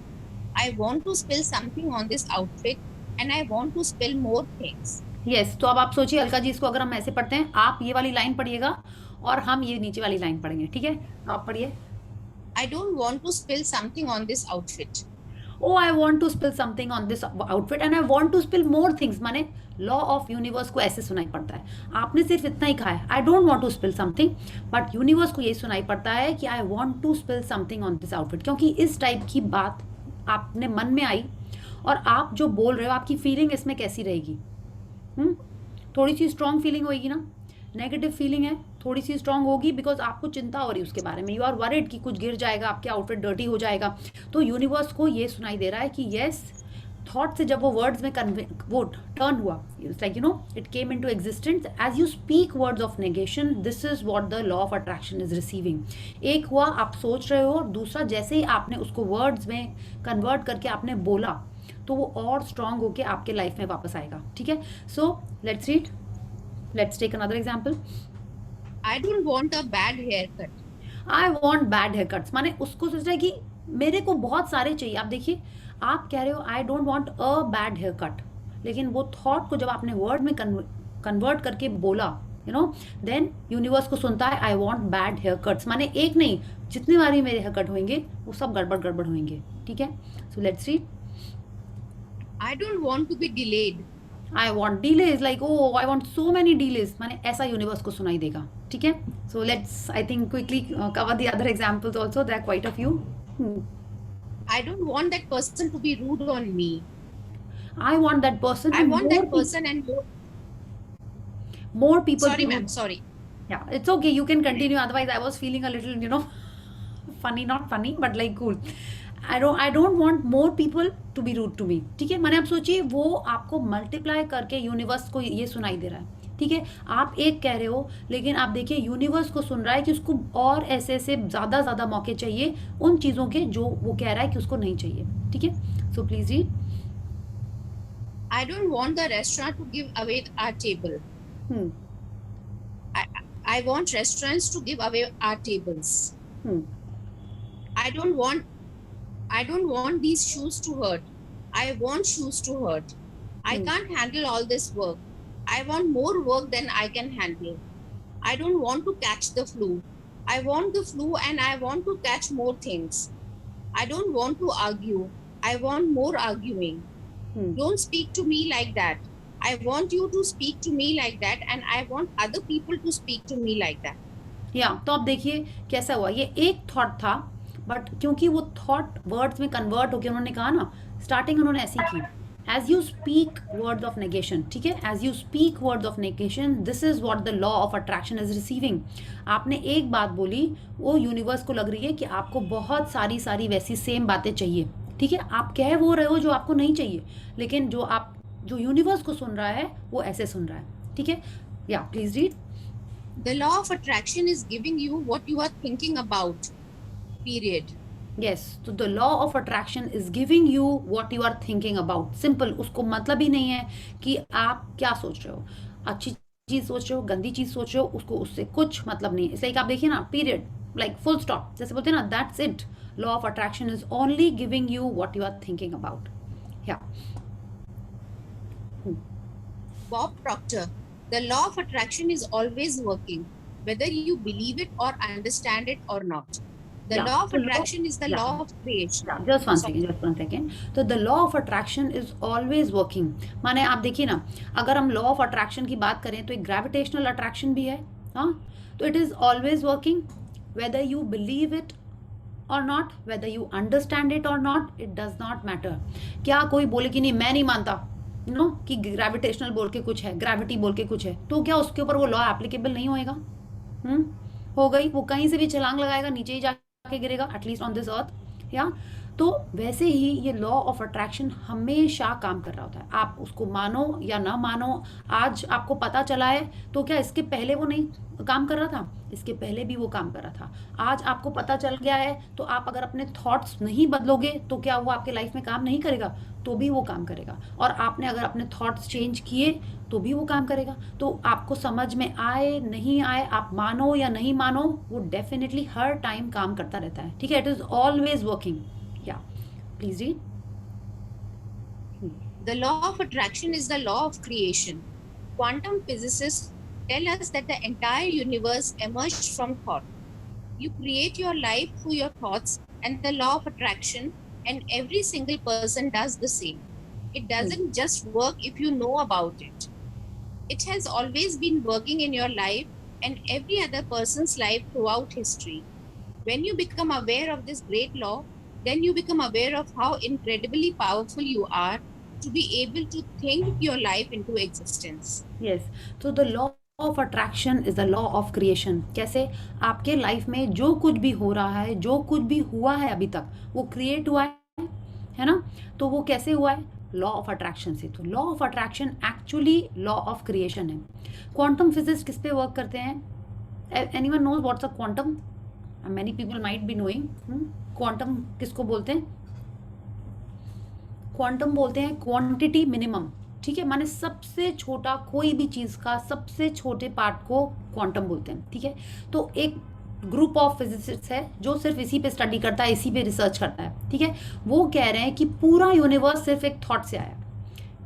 I want to spill something on this outfit and I want to spill more things. Yes, तो अब आप सोचिए अलका जी, इसको अगर हम ऐसे पढ़ते हैं, आप ये वाली लाइन पढ़िएगा और हम ये नीचे वाली लाइन पढ़ेंगे. ठीक है, आप पढ़िए. I don't want to spill something on this outfit. Oh, I want to spill something on this outfit and I want to spill more things. माने लॉ ऑफ यूनिवर्स को ऐसे सुनाई पड़ता है. आपने सिर्फ इतना ही कहा है, I don't want to spill something, but universe को ये सुनाई पड़ता है कि I want to spill something on this outfit, क्योंकि इस टाइप की बात आपने मन में आई और आप जो बोल रहे हो, आपकी फीलिंग इसमें कैसी रहेगी. थोड़ी सी स्ट्रॉन्ग फीलिंग होगी ना. नेगेटिव फीलिंग है, थोड़ी सी स्ट्रॉन्ग होगी बिकॉज आपको चिंता हो रही है उसके बारे में. यू आर वरिड कि कुछ गिर जाएगा, आपके आउटफिट डर्टी हो जाएगा. तो यूनिवर्स को ये सुनाई दे रहा है कि येस, थॉट से जब वो वर्ड्स में वो टर्न हुआ, it's like it came into existence. As you speak words of negation, this is what the law of attraction is receiving. एक हुआ आप सोच रहे हो, और दूसरा जैसे ही आपने उसको वर्ड्स में कन्वर्ट करके आपने बोला तो वो और स्ट्रांग होके आपके लाइफ में वापस आएगा. ठीक है, so let's read. Let's take another example. I don't want a bad haircut. I want bad hair cuts, माने उसको सोच रहा है कि मेरे को बहुत सारे चाहिए. आप देखिए, आप कह रहे हो I don't want a bad hair cut, लेकिन वो थॉट को जब आपने वर्ड में कन्वर्ट करके बोला, देन यूनिवर्स को सुनता है I want bad hair cuts. माने एक नहीं, जितनी बार भी मेरे हेयर कट होंगे वो सब गड़बड़ गड़बड़ होंगे. ठीक है, so let's read. I don't want to be delayed. I want delays, like oh I want so many delays. माने ऐसा यूनिवर्स को सुनाई देगा. ठीक है, so let's I think quickly cover the other examples also, there are quite a few. I don't want that person to be rude on me. I want that person. I want that person and more people. sorry ma'am, sorry. Yeah, it's okay. You can continue. Otherwise, I was feeling a little, funny, not funny, but like cool. I don't want more people to be rude to me. ठीक है, मैंने आप सोचिए वो आपको multiply करके universe को ये सुनाई दे रहा है. ठीक है, आप एक कह रहे हो, लेकिन आप देखिए यूनिवर्स को सुन रहा है कि उसको और ऐसे ऐसे ज़्यादा मौके चाहिए उन चीज़ों के जो वो कह रहा है कि उसको नहीं चाहिए. ठीक है, so please read. I don't want the restaurant to give away our table. I want restaurants to give away our tables. I don't want these shoes to hurt. I want shoes to hurt. I can't handle all this work. I want more work than I can handle. I don't want to catch the flu. I want the flu and I want to catch more things. I don't want to argue. I want more arguing. Don't speak to me like that. I want you to speak to me like that and I want other people to speak to me like that. तो अब देखिए कैसा हुआ. ये एक thought था, but क्योंकि वो थॉट वर्ड्स में कन्वर्ट होकर उन्होंने कहा ना, स्टार्टिंग उन्होंने ऐसी की, as you speak words of negation. ठीक है, as you speak words of negation, this is what the law of attraction is receiving. आपने एक बात बोली, वो यूनिवर्स को लग रही है कि आपको बहुत सारी वैसी सेम बातें चाहिए. ठीक है, आप कह वो रहे हो जो आपको नहीं चाहिए, लेकिन जो यूनिवर्स को सुन रहा है वो ऐसे सुन रहा है। ठीक है, या please read. The law of attraction is giving you what you are thinking about. Period. Yes, तो the law of attraction is giving you what you are thinking about. Simple, उसको मतलब ही नहीं है कि आप क्या सोच रहे हो, अच्छी चीज सोच रहे हो, गंदी चीज सोच रहे हो, उसको उससे कुछ मतलब नहीं है। इसलिए आप देखिए ना, पीरियड, लाइक फुल स्टॉप, जैसे बोलते हैं ना, that's it. Law of attraction is only giving you what you are thinking about. Yeah Bob Proctor. The law of attraction is always working, whether you believe it or understand it or not. The Yeah, law of so attraction is the yeah. law of creation. Just one second. तो the law of attraction is always working, माने आप देखिए ना, अगर हम law of attraction की बात करें तो एक ग्रेविटेशनल अट्रैक्शन भी है। हाँ, तो it is always working whether you believe it और not, whether you understand it और not, it does not matter. क्या कोई बोले कि नहीं मैं नहीं मानता नो कि ग्रेविटेशनल बोल के कुछ है, ग्रेविटी बोल के कुछ है, तो क्या उसके ऊपर वो लॉ एप्लीकेबल नहीं होएगा? हो गई, वो कहीं से भी छलांग लगाएगा नीचे ही जाके गिरेगा, एटलीस्ट ऑन दिस अर्थ। या तो वैसे ही ये लॉ ऑफ अट्रैक्शन हमेशा काम कर रहा होता है, आप उसको मानो या ना मानो। आज आपको पता चला है तो क्या इसके पहले वो नहीं काम कर रहा था? इसके पहले भी वो काम कर रहा था। आज आपको पता चल गया है तो आप अगर अपने थॉट्स नहीं बदलोगे तो क्या वो आपके लाइफ में काम नहीं करेगा? तो भी वो काम करेगा। और आपने अगर अपने थॉट्स चेंज किए तो भी वो काम करेगा। तो आपको समझ में आए नहीं आए, आप मानो या नहीं मानो, वो डेफिनेटली हर टाइम काम करता रहता है। ठीक है, इट इज ऑलवेज वर्किंग। या please read. The law of attraction is the law of creation. Quantum physicists tell us that the entire universe emerged from thought. You create your life through your thoughts and the law of attraction, and every single person does the same. It doesn't just work if you know about it. It has always been working in your life and every other person's life throughout history. When you become aware of this great law, then you become aware of how incredibly powerful you are to be able to think your life into existence. Yes, so the law of attraction is the law of creation. कैसे? आपके life में जो कुछ भी हो रहा है, जो कुछ भी हुआ है अभी तक, वो क्रिएट हुआ है ना? तो वो कैसे हुआ है? लॉ ऑफ अट्रैक्शन से। तो law of attraction actually law of creation है। क्वांटम फिजिक्स किस पे वर्क करते हैं? Anyone knows what's a quantum? Many people might be knowing. Quantum किसको बोलते हैं? क्वांटम बोलते हैं क्वांटिटी मिनिमम। ठीक है, माने सबसे छोटा कोई भी चीज का सबसे छोटे पार्ट को क्वांटम बोलते हैं। ठीक है, तो एक ग्रुप ऑफ फिजिसिस्ट है जो सिर्फ इसी पे स्टडी करता है, इसी पे रिसर्च करता है। ठीक है, वो कह रहे हैं कि पूरा यूनिवर्स सिर्फ एक थॉट से आया।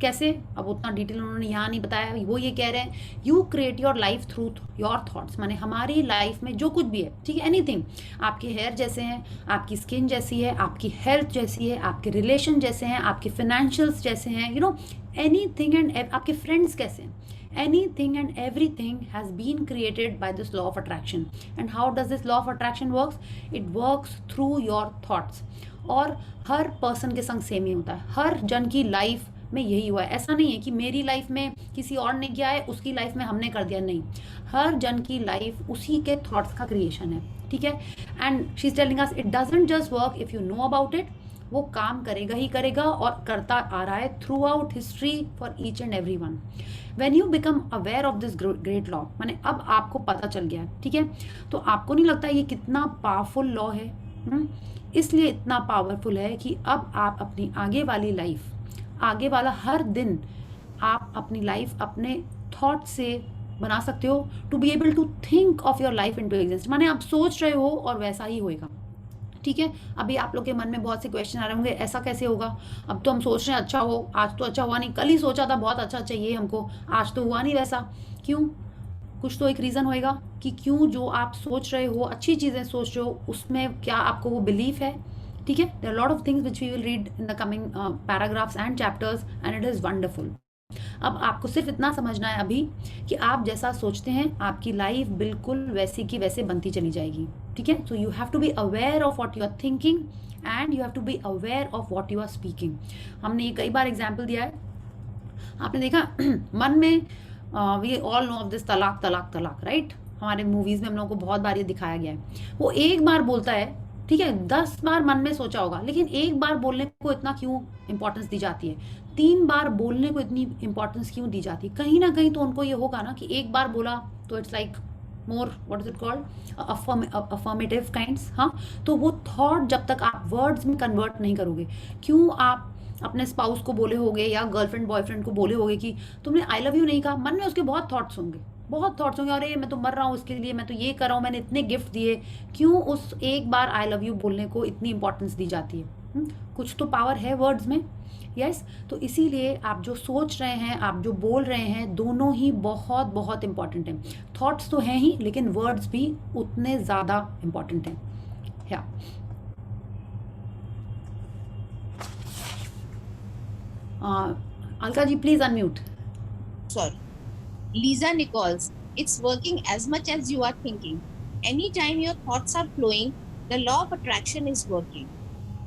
कैसे? अब उतना डिटेल उन्होंने यहाँ नहीं बताया। वो ये कह रहे हैं you create your life through your thoughts, माने हमारी लाइफ में जो कुछ भी है, ठीक है, एनीथिंग, आपके हेयर जैसे हैं, आपकी स्किन जैसी है, आपकी हेल्थ जैसी है, आपके रिलेशन जैसे हैं, आपके फाइनेंशियल्स जैसे हैं, यू नो, एनीथिंग एंड आपके फ्रेंड्स कैसे हैं, anything and everything has been created by this law of attraction. And how does this law of attraction works? It works through your thoughts. और हर person के संग same ही होता है, हर जन की लाइफ में यही हुआ है। ऐसा नहीं है कि मेरी लाइफ में किसी और ने किया है, उसकी लाइफ में हमने कर दिया, नहीं, हर जन की लाइफ उसी के थॉट्स का क्रिएशन है। ठीक है, and she is telling us it doesn't just work if you know about it, वो काम करेगा ही करेगा और करता आ रहा है through out history for each and every one. When you become aware of this great law, माने अब आपको पता चल गया है, ठीक है, तो आपको नहीं लगता ये कितना पावरफुल लॉ है? इसलिए इतना पावरफुल है कि अब आप अपनी आगे वाली लाइफ, आगे वाला हर दिन आप अपनी लाइफ अपने थॉट से बना सकते हो, to be able to think of your life into exist. माने आप सोच रहे हो और वैसा ही होएगा। ठीक है, अभी आप लोग के मन में बहुत से क्वेश्चन आ रहे होंगे, ऐसा कैसे होगा? अब तो हम सोच रहे हैं अच्छा हो, आज तो अच्छा हुआ नहीं, कल ही सोचा था बहुत अच्छा चाहिए हमको, आज तो हुआ नहीं वैसा। क्यों? कुछ तो एक रीज़न होएगा कि क्यों जो आप सोच रहे हो, अच्छी चीज़ें सोच रहे हो, उसमें क्या आपको वो बिलीफ है? ठीक है, there are lot of things which we will read in the coming paragraphs and chapters and it is wonderful. अब आपको सिर्फ इतना समझना है अभी कि आप जैसा सोचते हैं आपकी लाइफ बिल्कुल वैसी की वैसे बनती चली जाएगी। ठीक है, so you have to be aware of what you are thinking and you have to be aware of what you are speaking. हमने ये कई बार एग्जाम्पल दिया है, आपने देखा मन में we all know of this तलाक तलाक तलाक, राइट? हमारे मूवीज में हम लोगों को बहुत बार ये दिखाया गया है। वो एक बार बोलता है, ठीक है, 10 बार मन में सोचा होगा, लेकिन एक बार बोलने को इतना क्यों इंपॉर्टेंस दी जाती है, 3 बार बोलने को इतनी इंपॉर्टेंस क्यों दी जाती है? कहीं ना कहीं तो उनको ये होगा ना कि एक बार बोला तो it's like more, what is it called, affirmative kinds. हाँ, तो वो थॉट जब तक आप वर्ड्स में कन्वर्ट नहीं करोगे, क्यों आप अपने स्पाउस को बोले होगे या गर्लफ्रेंड बॉयफ्रेंड को बोले होगे कि तुमने आई लव यू नहीं कहा, मन में उसके बहुत थॉट्स होंगे, बहुत थॉट्स होंगे, अरे मैं तो मर रहा हूँ उसके लिए, मैं तो ये कर रहा हूँ, मैंने इतने गिफ्ट दिए। क्यों उस एक बार आई लव यू बोलने को इतनी इंपॉर्टेंस दी जाती है? कुछ तो पावर है वर्ड्स में। यस, तो इसीलिए आप जो सोच रहे हैं, आप जो बोल रहे हैं, दोनों ही बहुत बहुत इंपॉर्टेंट हैं। थॉट्स तो हैं ही, लेकिन वर्ड्स भी उतने ज़्यादा इंपॉर्टेंट हैं। या Alka ji please unmute. Sorry. Lisa Nichols, it's working as much as you are thinking. Anytime your thoughts are flowing, the law of attraction is working.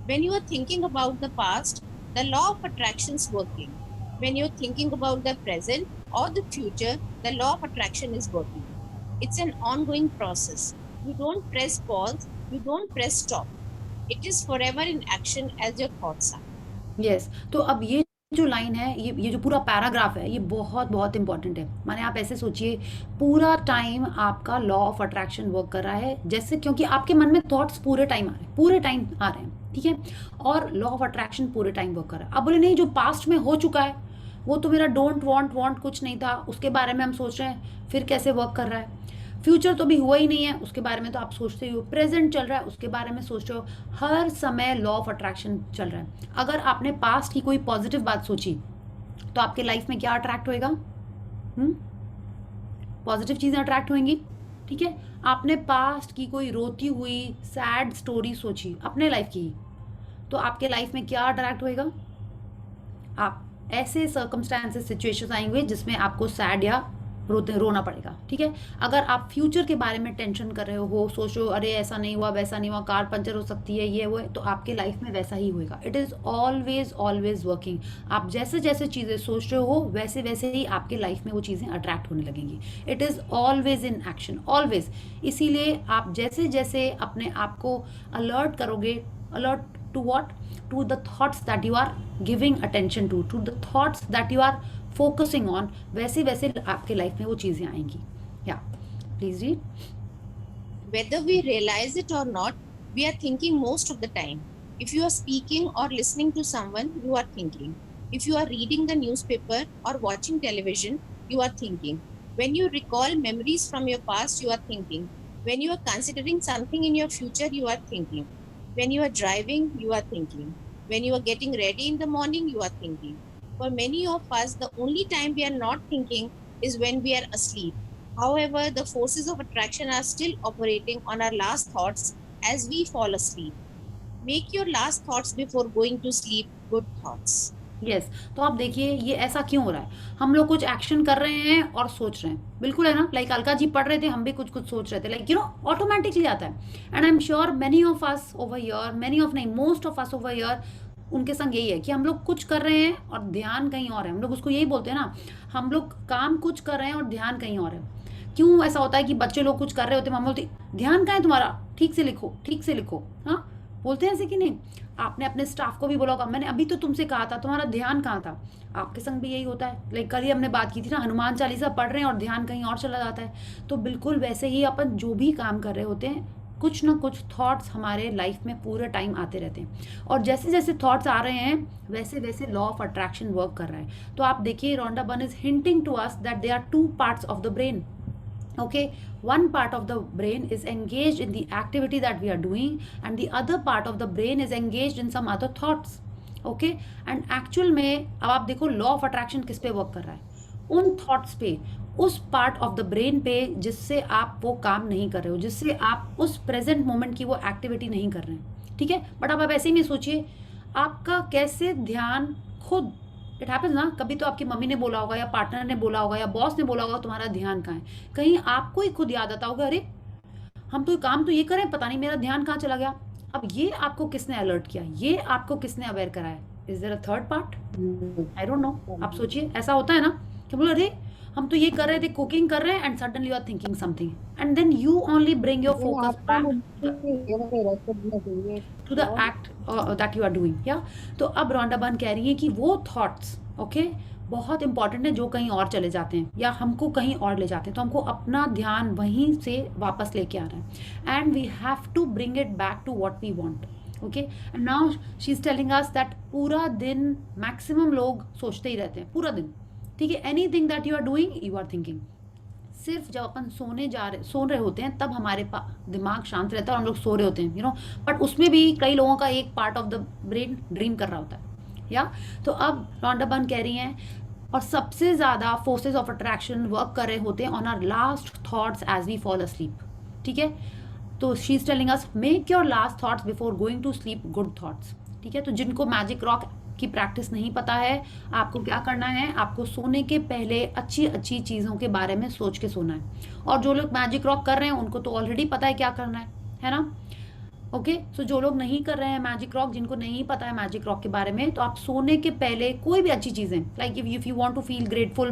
When you are thinking about the past, the law of attraction is working. When you're thinking about the present or the future, the law of attraction is working. It's an ongoing process. You don't press pause, you don't press stop. It is forever in action as your thoughts are. Yes, तो अब ये जो line है, ये जो पूरा paragraph है, ये बहुत बहुत इंपॉर्टेंट है। माने आप ऐसे सोचिए, पूरा टाइम आपका लॉ ऑफ अट्रैक्शन वर्क कर रहा है, जैसे क्योंकि आपके मन में थॉट्स पूरे टाइम आ रहे हैं, पूरे टाइम आ रहे हैं, ठीक है, और लॉ ऑफ अट्रैक्शन पूरे टाइम वर्क कर रहा है। अब बोले नहीं, जो पास्ट में हो चुका है वो तो मेरा डोंट वांट कुछ नहीं था, उसके बारे में हम सोच रहे हैं, फिर कैसे वर्क कर रहा है? फ्यूचर तो भी हुआ ही नहीं है, उसके बारे में तो आप सोचते ही हो। प्रेजेंट चल रहा है, उसके बारे में सोच रहे हो। हर समय लॉ ऑफ अट्रैक्शन चल रहा है। अगर आपने पास्ट की कोई पॉजिटिव बात सोची तो आपके लाइफ में क्या अट्रैक्ट होएगा? पॉजिटिव चीजें अट्रैक्ट होंगी, ठीक है। आपने पास्ट की कोई रोती हुई सैड स्टोरी सोची अपने लाइफ की, तो आपके लाइफ में क्या अट्रैक्ट होएगा? आप ऐसे सर्कमस्टांसेस, सिचुएशंस आएंगे जिसमें आपको सैड या रोना पड़ेगा, ठीक है। अगर आप फ्यूचर के बारे में टेंशन कर रहे हो, सोच रहे हो अरे ऐसा नहीं हुआ, वैसा नहीं हुआ, कार पंचर हो सकती है, ये वो है, तो आपके लाइफ में वैसा ही होएगा। It is always always working. आप जैसे जैसे चीज़ें सोच रहे हो, वैसे वैसे ही आपके लाइफ में वो चीज़ें अट्रैक्ट होने लगेंगी। It is always in action, always. इसीलिए आप जैसे जैसे अपने आप को अलर्ट करोगे, alert to what? To the thoughts that you are giving attention to the thoughts that you are focusing on, वैसे वैसे आपके लाइफ में वो चीजें आएंगी। Yeah please read. Whether we realize it or not, we are thinking most of the time. If you are speaking or listening to someone, you are thinking. If you are reading the newspaper or watching television, you are thinking. When you recall memories from your past, you are thinking. When you are considering something in your future, you are thinking. When you are driving, you are thinking. When you are getting ready in the morning, you are thinking. For many of us, the only time we are not thinking is when we are asleep. However, the forces of attraction are still operating on our last thoughts as we fall asleep. Make your last thoughts before going to sleep good thoughts. Yes, तो आप देखिए ये ऐसा क्यों हो रहा है? हम लोग कुछ एक्शन कर रहे हैं और सोच रहे हैं, बिल्कुल है ना। लाइक अलका जी पढ़ रहे थे, हम भी कुछ कुछ सोच रहे थे, लाइक यू नो ऑटोमेटिकली आता है। And I am sure many of us over here, many of नहीं, most of us over here, उनके संग यही है कि हम लोग कुछ कर रहे हैं और ध्यान कहीं और है। हम लोग उसको यही बोलते हैं ना, हम लोग काम कुछ कर रहे हैं और ध्यान कहीं और है। क्यों ऐसा होता है कि बच्चे लोग कुछ कर रहे होते हैं, हम बोलते ध्यान कहाँ है तुम्हारा, ठीक से लिखो, ठीक से लिखो। हाँ, बोलते हैं ऐसे कि नहीं? आपने अपने स्टाफ को भी बोला होगा, मैंने अभी तो तुमसे कहा था, तुम्हारा ध्यान कहाँ था? आपके संग भी यही होता है। लाइक कल ही हमने बात की थी ना, हनुमान चालीसा पढ़ रहे हैं और ध्यान कहीं और चला जाता है। तो बिल्कुल वैसे ही अपन जो भी काम कर रहे होते हैं, कुछ ना कुछ थॉट्स हमारे लाइफ में पूरे टाइम आते रहते हैं, और जैसे जैसे थॉट्स आ रहे हैं वैसे वैसे लॉ ऑफ अट्रैक्शन वर्क कर रहा है। तो आप देखिए, Rhonda Byrne is hinting to us that there are two parts of the brain. Okay, one part of the brain is engaged in the activity that we are doing, and the other part of the brain is engaged in some other thoughts. Okay, and actual में अब आप देखो law of attraction किस पे work कर रहा है? उन थॉट्स पे, उस पार्ट ऑफ द ब्रेन पे जिससे आप वो काम नहीं कर रहे हो, जिससे आप उस प्रेजेंट मोमेंट की वो एक्टिविटी नहीं कर रहे हैं, ठीक है। बट अब आप ऐसे ही में सोचिए, आपका कैसे ध्यान खुद, इट हैपन्स ना, कभी तो आपकी मम्मी ने बोला होगा या पार्टनर ने बोला होगा या बॉस ने बोला होगा तुम्हारा ध्यान कहाँ है। कहीं आपको ही खुद याद आता होगा, अरे हम तो काम तो ये करें, पता नहीं मेरा ध्यान कहाँ चला गया। अब ये आपको किसने अलर्ट किया? ये आपको किसने अवेयर कराया? Is there a third part? I don't know. आप सोचिए, ऐसा होता है ना कि बोलो अरे हम तो ये कर रहे थे, कुकिंग कर रहे हैं, and suddenly you are thinking something, and then you only bring your focus back to the act that you are doing. या तो अब रॉन्डा बर्न कह रही है कि वो थॉट्स ओके बहुत इंपॉर्टेंट है जो कहीं और चले जाते हैं या हमको कहीं और ले जाते हैं, तो हमको अपना ध्यान वहीं से वापस लेके आना है, and we have to bring it back to what we want. Okay, and now she is telling us that पूरा दिन मैक्सिमम लोग सोचते ही रहते हैं पूरा दिन, ठीक है, anything that you are doing you are thinking. सिर्फ जब अपन सो रहे होते हैं तब हमारे दिमाग शांत रहता है और हम लोग सो रहे होते हैं, यू नो, बट उसमें भी कई लोगों का एक part of the brain dream कर रहा होता है। या तो अब रॉन्डा बर्न कह रही हैं, और सबसे ज़्यादा फोर्सेस ऑफ अट्रैक्शन वर्क कर रहे होते हैं on our last thoughts as we fall asleep, ठीक है। तो she is telling us make your last thoughts before going to sleep good thoughts, ठीक है। तो जिनको मैजिक रॉक की प्रैक्टिस नहीं पता है, आपको क्या करना है, आपको सोने के पहले अच्छी अच्छी चीज़ों के बारे में सोच के सोना है। और जो लोग मैजिक रॉक कर रहे हैं उनको तो ऑलरेडी पता है क्या करना है ना। ओके, सो जो लोग नहीं कर रहे हैं मैजिक रॉक, जिनको नहीं पता है मैजिक रॉक के बारे में, तो आप सोने के पहले कोई भी अच्छी चीज़ें, like if you want to feel grateful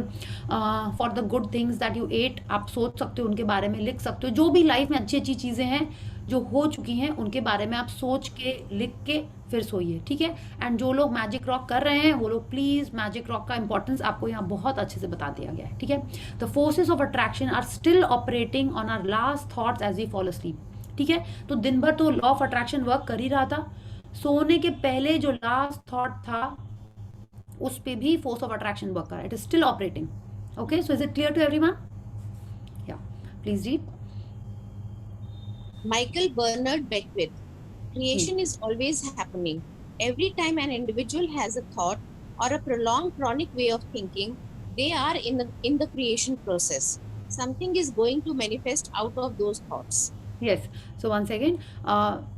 for the good things that you ate, आप सोच सकते हो, उनके बारे में लिख सकते हो। जो भी लाइफ में अच्छी अच्छी चीज़ें हैं जो हो चुकी हैं उनके बारे में आप सोच के लिख के फिर सोइए, ठीक है। एंड जो लोग मैजिक रॉक कर रहे हैं वो लोग प्लीज़, मैजिक रॉक का इंपॉर्टेंस आपको यहाँ बहुत अच्छे से बता दिया गया है, ठीक है। The forces of attraction are still operating on our last thoughts as we fall asleep, ठीक है। तो दिन भर तो लॉ ऑफ अट्रैक्शन वर्क कर ही रहा था, सोने के पहले जो लास्ट थॉट था उस पे भी फोर्स ऑफ अट्रैक्शन वर्क कर रहा है, it is still operating. Okay, so is it clear to everyone? या please read. Michael Bernard Beckwith. Creation is always happening. Every time an individual has a thought or a prolonged chronic way of thinking, they are in the creation process. Something is going to manifest out of those thoughts. Yes. So once again,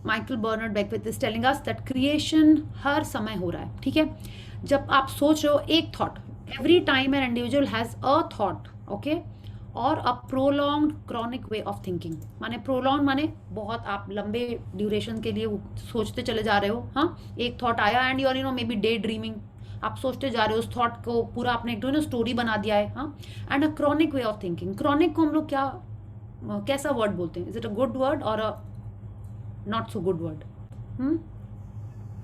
Michael Bernard Beckwith is telling us that creation हर समय हो रहा है, ठीक है। जब आप सोच रहे हो एक thought, every time an individual has a thought, okay, और a prolonged chronic way of thinking, माने प्रोलॉन्ग माने बहुत आप लंबे ड्यूरेशन के लिए सोचते चले जा रहे हो। हाँ, एक थॉट आया and you are maybe day dreaming, आप सोचते जा रहे हो, उस थॉट को पूरा आपने एक स्टोरी बना दिया है। हाँ, and a chronic way of thinking, chronic को हम लोग क्या कैसा वर्ड बोलते हैं? Is it a good word और a not so good word?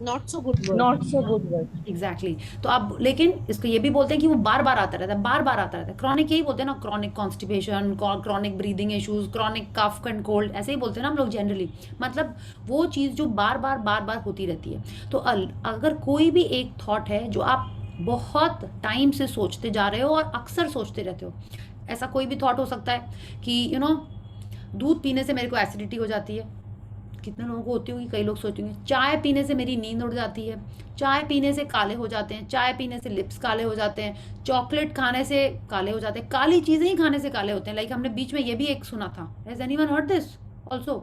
Not so good word. Not so good word. Exactly. तो आप लेकिन इसको ये भी बोलते हैं कि वो बार बार आता रहता है, बार बार आता रहता है। क्रॉनिक यही बोलते हैं ना, chronic constipation, chronic breathing issues, chronic cough and cold, ऐसे ही बोलते हैं ना हम लोग जनरली। मतलब वो चीज़ जो बार बार होती रहती है। तो अगर कोई भी एक थॉट है जो आप बहुत टाइम से सोचते जा रहे हो और अक्सर सोचते रहते हो, ऐसा कोई भी थॉट हो सकता है कि यू नो दूध पीने से मेरे को एसिडिटी हो जाती है, कितने लोगों को होती होगी, कई लोग सोचेंगे चाय पीने से मेरी नींद उड़ जाती है, चाय पीने से काले हो जाते हैं, चाय पीने से लिप्स काले हो जाते हैं, चॉकलेट खाने से काले हो जाते हैं, काली चीज़ें ही खाने से काले होते हैं। लाइक हमने बीच में ये भी एक सुना था, has anyone heard this also,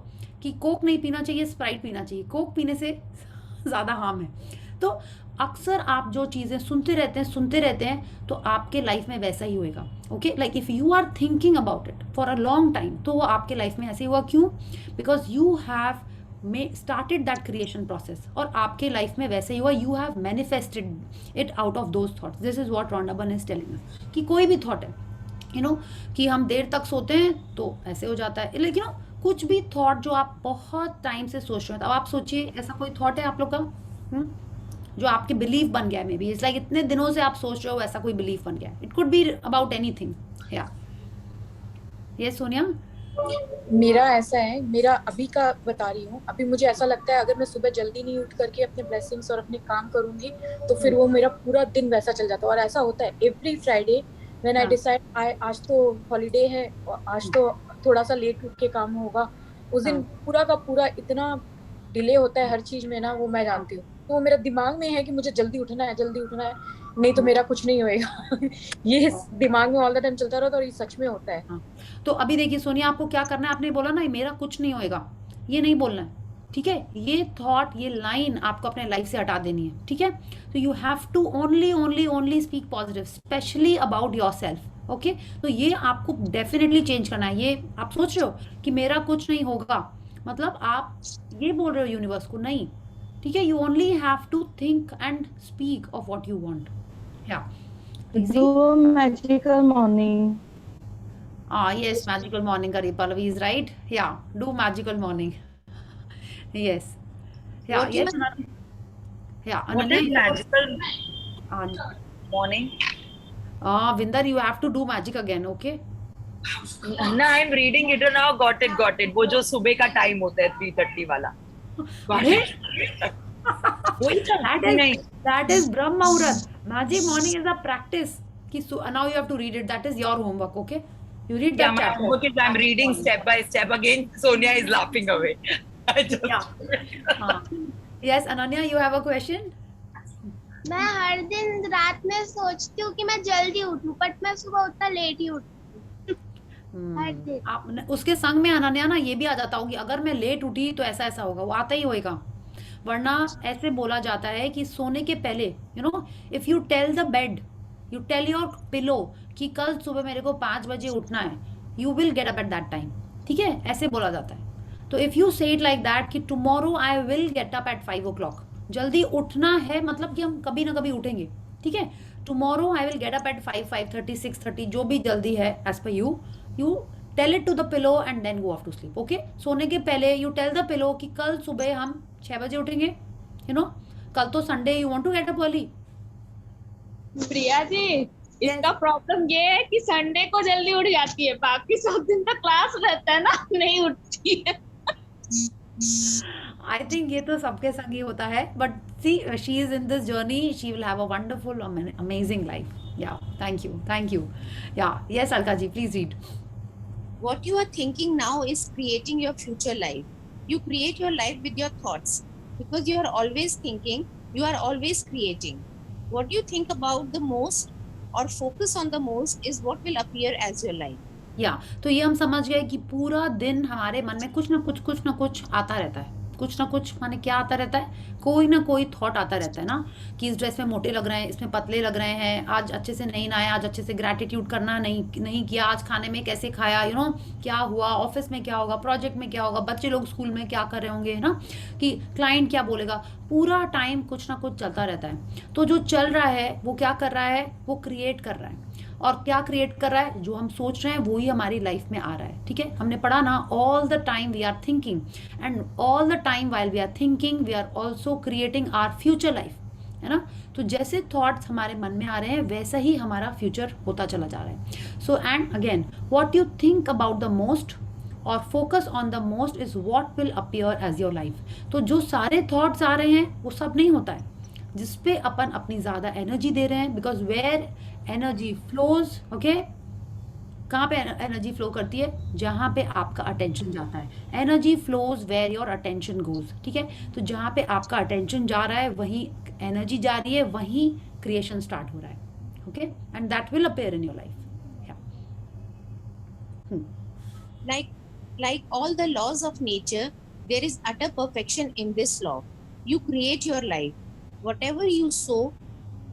कि कोक नहीं पीना चाहिए, स्प्राइट पीना चाहिए, कोक पीने से ज़्यादा हार्म है। तो अक्सर आप जो चीज़ें सुनते रहते हैं तो आपके लाइफ में वैसा ही होएगा। Okay, like if you are thinking about it for a long time, तो वो आपके लाइफ में ऐसे हुआ। क्यों? Because you have started that creation process, और आपके लाइफ में वैसे ही हुआ, you have manifested it out of those thoughts. This is what Rhonda Byrne is telling us, कि कोई भी थॉट है, you know, कि हम देर तक सोते हैं तो ऐसे हो जाता है। लेकिन कुछ भी थॉट जो आप बहुत टाइम से सोच रहे हो, अब आप सोचिए ऐसा कोई थॉट है आप लोग का जो आपके बिलीफ बन गया है, मे बी इट्स लाइक इतने दिनों से आप सोच रहे हो, ऐसा कोई बिलीफ बन गया है। It could be about anything. या यस सोनिया? मेरा ऐसा है, मेरा अभी का बता रही हूँ। अभी मुझे ऐसा लगता है अगर मैं सुबह जल्दी नहीं उठ करके अपने ब्लेसिंग्स और अपने काम करूंगी तो फिर वो मेरा पूरा दिन वैसा चल जाता है। और ऐसा होता है every Friday when I decide आज तो हॉलीडे है और आज तो थोड़ा सा लेट उठ के काम होगा, उस दिन पूरा का पूरा इतना डिले होता है हर चीज में ना, वो मैं जानती हूँ। तो मेरा दिमाग में है कि मुझे जल्दी उठना है, नहीं तो मेरा कुछ नहीं होएगा। ये दिमाग में ऑल द टाइम चलता रहता है और ये सच में होता है। तो अभी देखिए सोनिया, आपको क्या करना है, आपने बोला ना मेरा कुछ नहीं होएगा, ये नहीं बोलना है, ठीक है। ये थॉट, ये लाइन आपको अपने लाइफ से हटा देनी है, ठीक है। तो you have to only speak positive, specially about yourself. Okay, तो ये आपको डेफिनेटली चेंज करना है। ये आप सोच रहे हो कि मेरा कुछ नहीं होगा, मतलब आप ये बोल रहे हो यूनिवर्स को, नहीं, ठीक है। You only have to think and speak of what you want. Yeah Easy. Do a magical morning. Yes, magical morning kari. Pallavi is right. Yeah, do magical morning. Yes. Yeah, What you yes, are yeah, What Ananya, is you have magical uh, morning? Vinder, you have to do magic again, okay? ना I am reading it now. Got it. वो जो सुबह का time होता है 3:30 वाला. Got अरे it. वही था. that is नहीं. that is Brahm Muhurat. Magic morning is a practice. Now you have to read it. That is your homework, okay? You read Yeah, that my chapter. homework is I'm reading step by step. Again, Sonia is laughing away. I just. Yeah. Yes, Ananya, you have a question? मैं हर दिन रात में सोचती हूँ कि मैं जल्दी उठूं, but मैं सुबह उतना लेट ही उठती हूँ हर दिन। आप उसके संग में अनन्या ना ये भी आ जाता होगी, अगर मैं लेट उठी तो ऐसा ऐसा होगा, वो आता ही होएगा। वरना ऐसे बोला जाता है कि सोने के पहले if you tell the bed, you tell your pillow कि कल सुबह मेरे को 5 बजे उठना है, you will get up at that time. ठीक है, ऐसे बोला जाता है। तो if you say it like that कि tomorrow I will get up at 5 o'clock, जल्दी उठना है मतलब कि हम कभी ना कभी उठेंगे। ठीक है, tomorrow I will get up at 5, 5:30, 6:30, जो भी जल्दी है as per you tell it to the pillow and then go off to sleep. Okay, सोने के पहले यू टेल द पिलो कि कल सुबह हम 6 बजे उठेंगे। कल तो Sunday, you want to get up early. Priya ji, इसका प्रॉब्लम ये है कि संडे को जल्दी उठ जाती है, बाकी सब दिन तो क्लास रहता है ना, नहीं उठती है। आई थिंक ये तो सबके संग ही होता है, but see she is in this journey, she will have a wonderful amazing life. Yeah thank you. Yeah yes Alka ji, please read. what you are thinking now is creating your future life. You create your life with your thoughts because you are always thinking, you are always creating. What you think about the most or focus on the most is what will appear as your life. या तो ये हम समझ गए कि पूरा दिन हमारे मन में कुछ ना कुछ आता रहता है। कुछ ना कुछ माने क्या आता रहता है, कोई ना कोई थॉट आता रहता है ना, कि इस ड्रेस में मोटे लग रहे हैं, इसमें पतले लग रहे हैं, आज अच्छे से नहीं नहाए, आज अच्छे से ग्रैटिट्यूड करना नहीं किया, आज खाने में कैसे खाया, क्या हुआ, ऑफिस में क्या होगा, प्रोजेक्ट में क्या होगा, बच्चे लोग स्कूल में क्या कर रहे होंगे, है ना, कि क्लाइंट क्या बोलेगा। पूरा टाइम कुछ ना कुछ चलता रहता है। तो जो चल रहा है वो क्या कर रहा है, वो क्रिएट कर रहा है। और क्या क्रिएट कर रहा है, जो हम सोच रहे हैं वो ही हमारी लाइफ में आ रहा है। ठीक है, हमने पढ़ा ना, all the time we are thinking and all the time while we are thinking we are also creating our future life, है ना। तो जैसे थॉट्स हमारे मन में आ रहे हैं वैसा ही हमारा फ्यूचर होता चला जा रहा है। So and again, what you think about the most और focus on the most is what will appear as your life. तो जो सारे थॉट्स आ रहे हैं वो सब नहीं होता है जिसपे अपन अपनी ज्यादा एनर्जी दे रहे हैं, because where energy flows, okay, कहाँ पे एनर्जी फ्लो करती है, जहाँ पे आपका अटेंशन जाता है। Energy flows where your attention goes. ठीक है, तो जहाँ पे आपका अटेंशन जा रहा है वहीं एनर्जी जा रही है, वहीं क्रिएशन स्टार्ट हो रहा है। Okay, and that will appear in your life. Like all the laws of nature, there is utter perfection in this law. You create your life. Whatever you sow,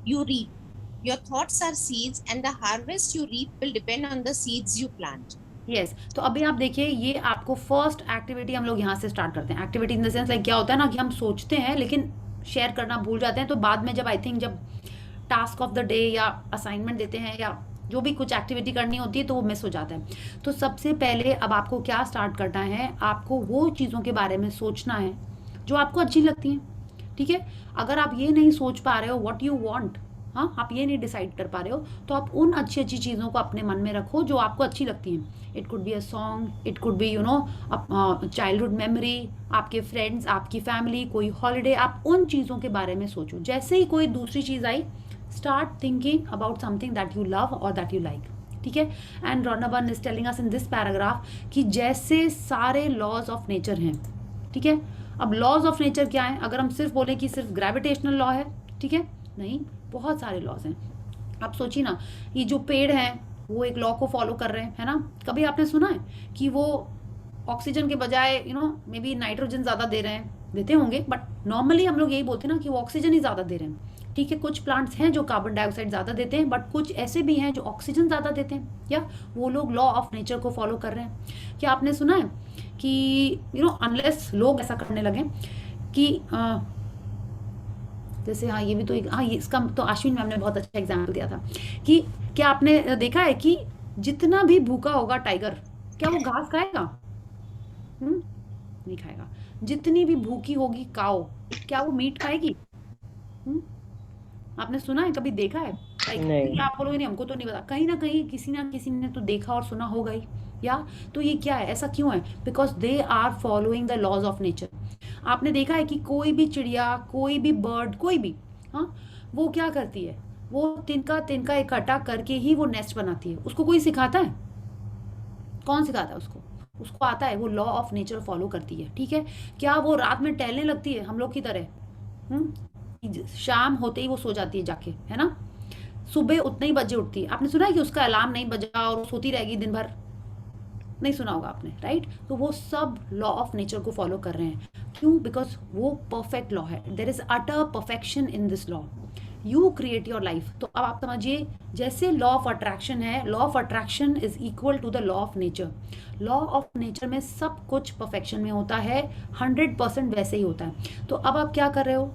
you reap. Your thoughts are seeds and the harvest you reap will depend on the seeds you plant. Yes तो अभी आप देखिए, ये आपको first activity हम लोग यहाँ से स्टार्ट करते हैं। Activity in the sense like क्या होता है ना, कि हम सोचते हैं लेकिन शेयर करना भूल जाते हैं। तो बाद में जब आई थिंक जब टास्क ऑफ द डे या असाइनमेंट देते हैं या जो भी कुछ एक्टिविटी करनी होती है तो वो मिस हो जाता है। तो सबसे पहले अब आपको क्या स्टार्ट करना है, आपको वो चीज़ों के बारे में सोचना है जो आपको अच्छी लगती हैं। ठीक है, अगर आप ये नहीं सोच पा रहे हो व्हाट यू वांट, हाँ, आप ये नहीं डिसाइड कर पा रहे हो, तो आप उन अच्छी चीज़ों को अपने मन में रखो जो आपको अच्छी लगती हैं। It could be a song, it could be childhood memory, आपके फ्रेंड्स, आपकी फैमिली, कोई हॉलीडे। आप उन चीज़ों के बारे में सोचो। जैसे ही कोई दूसरी चीज़ आई, start thinking about something that you love और दैट यू लाइक। ठीक है, and Rhonda Byrne is telling us in this paragraph कि जैसे सारे लॉज ऑफ नेचर हैं। ठीक है, अब लॉज ऑफ नेचर क्या है, अगर हम सिर्फ बोले कि सिर्फ ग्रेविटेशनल लॉ है, ठीक है, नहीं, बहुत सारे लॉज हैं। आप सोचिए ना, ये जो पेड़ हैं वो एक लॉ को फॉलो कर रहे हैं, है ना। कभी आपने सुना है कि वो ऑक्सीजन के बजाय मे बी नाइट्रोजन ज़्यादा दे रहे हैं, देते होंगे, बट नॉर्मली हम लोग यही बोलते हैं ना कि वो ऑक्सीजन ही ज़्यादा दे रहे हैं। ठीक है, कुछ प्लांट्स हैं जो कार्बन डाइऑक्साइड ज़्यादा देते हैं, बट कुछ ऐसे भी हैं जो ऑक्सीजन ज़्यादा देते हैं, या वो लोग लॉ ऑफ नेचर को फॉलो कर रहे हैं। क्या आपने सुना है कि अनलेस लोग ऐसा करने लगे कि जैसे हाँ ये भी तो हाँ ये इसका तो अश्विन मैम ने बहुत अच्छा एग्जाम्पल दिया था कि क्या आपने देखा है कि जितना भी भूखा होगा टाइगर, क्या वो घास खाएगा? नहीं खाएगा। जितनी भी भूखी होगी काओ, क्या वो मीट खाएगी? हम्म? आपने सुना है, कभी देखा है? नहीं। आप बोलोगे नहीं हमको तो नहीं पता, कहीं ना कहीं किसी ना किसी ने तो देखा और सुना होगा ही। या तो ये क्या है, ऐसा क्यों है? Because they are following the laws of nature. आपने देखा है कि कोई भी चिड़िया, कोई भी बर्ड, कोई भी, हाँ, वो क्या करती है, वो तिनका तिनका इकट्ठा करके ही वो नेस्ट बनाती है। उसको कोई सिखाता है? कौन सिखाता है उसको? उसको आता है, वो लॉ ऑफ नेचर फॉलो करती है। ठीक है, क्या वो रात में टहलने लगती है हम लोग की तरह? शाम होते ही वो सो जाती है जाके, है ना? सुबह उतने ही बजे उठती है। आपने सुना है कि उसका अलार्म नहीं बजा और वो सोती रहेगी दिन भर? नहीं सुना होगा आपने, राइट? तो वो सब लॉ ऑफ नेचर को फॉलो कर रहे हैं। क्यों? बिकॉज वो परफेक्ट लॉ है। There is utter perfection in this law. You create your life. तो अब आप समझिए, जैसे लॉ ऑफ अट्रैक्शन है, law of attraction is equal to the law of nature. Law of nature में सब कुछ परफेक्शन में होता है, 100% वैसे ही होता है। तो अब आप क्या कर रहे हो?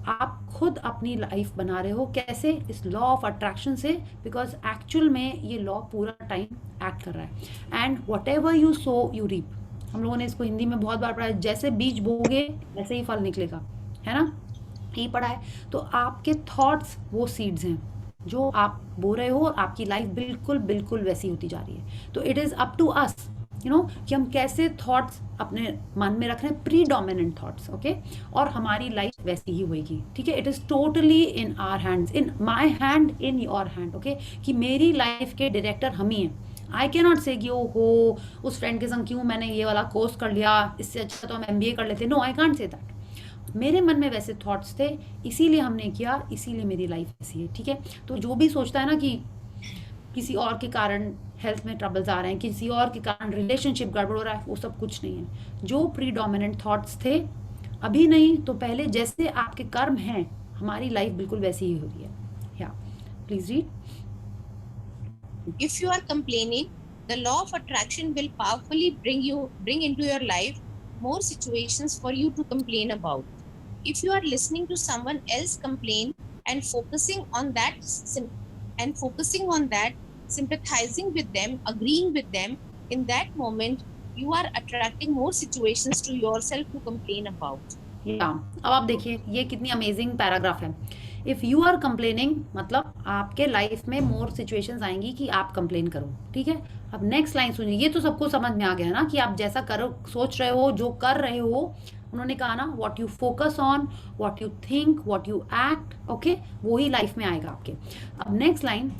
आप खुद अपनी लाइफ बना रहे हो। कैसे? इस लॉ ऑफ अट्रैक्शन से। बिकॉज एक्चुअल में ये लॉ पूरा टाइम एक्ट कर रहा है। And whatever you sow you reap. हम लोगों ने इसको हिंदी में बहुत बार पढ़ा है, जैसे बीज बोगे वैसे ही फल निकलेगा, है ना? यही पढ़ा है। तो आपके थॉट्स वो सीड्स हैं जो आप बो रहे हो, और आपकी लाइफ बिल्कुल बिल्कुल वैसी होती जा रही है। तो it is up to us, you know, कि हम कैसे थॉट्स अपने मन में रख रहे हैं, प्रीडोमिनेंट थॉट्स, ओके? और हमारी लाइफ वैसी ही होएगी। ठीक है, it is totally in our hands, in my hand, in your hand, okay? कि मेरी लाइफ के डायरेक्टर हम ही हैं। आई कैन नॉट से कि ओ हो उस फ्रेंड के संग क्यों मैंने ये वाला कोर्स कर लिया, इससे अच्छा तो हम MBA कर लेते। No, I can't say that. मेरे मन में वैसे थॉट्स थे, इसीलिए हमने किया, इसीलिए मेरी लाइफ ऐसी है। ठीक है, तो जो भी सोचता है ना कि किसी और के कारण हेल्थ में ट्रबल्स आ रहे हैं, किसी और के कारण रिलेशनशिप गड़बड़ हो रहा है, वो सब कुछ नहीं है। जो प्रीडोमिनेंट थॉट्स थे, अभी नहीं तो पहले, जैसे आपके कर्म हैं, हमारी लाइफ बिल्कुल वैसी ही हो रही है। या please read. If you are complaining, the law of attraction will powerfully bring into your life more situations for you to complain about. If you are listening to someone else complain and focusing on that, sympathizing with them, agreeing with them, in that moment you are attracting more situations to yourself to complain about. अब आप देखिए ये कितनी amazing paragraph है। If you are complaining, मतलब आपके life में मोर situations आएंगी कि आप कंप्लेन करो। ठीक है, अब नेक्स्ट लाइन सुनिए। ये तो सबको समझ में आ गया ना कि आप जैसा करो, सोच रहे हो, जो कर रहे हो, उन्होंने कहा ना, what you focus on, what you think, what you act, okay, वो ही लाइफ में आएगा आपके। अब next line,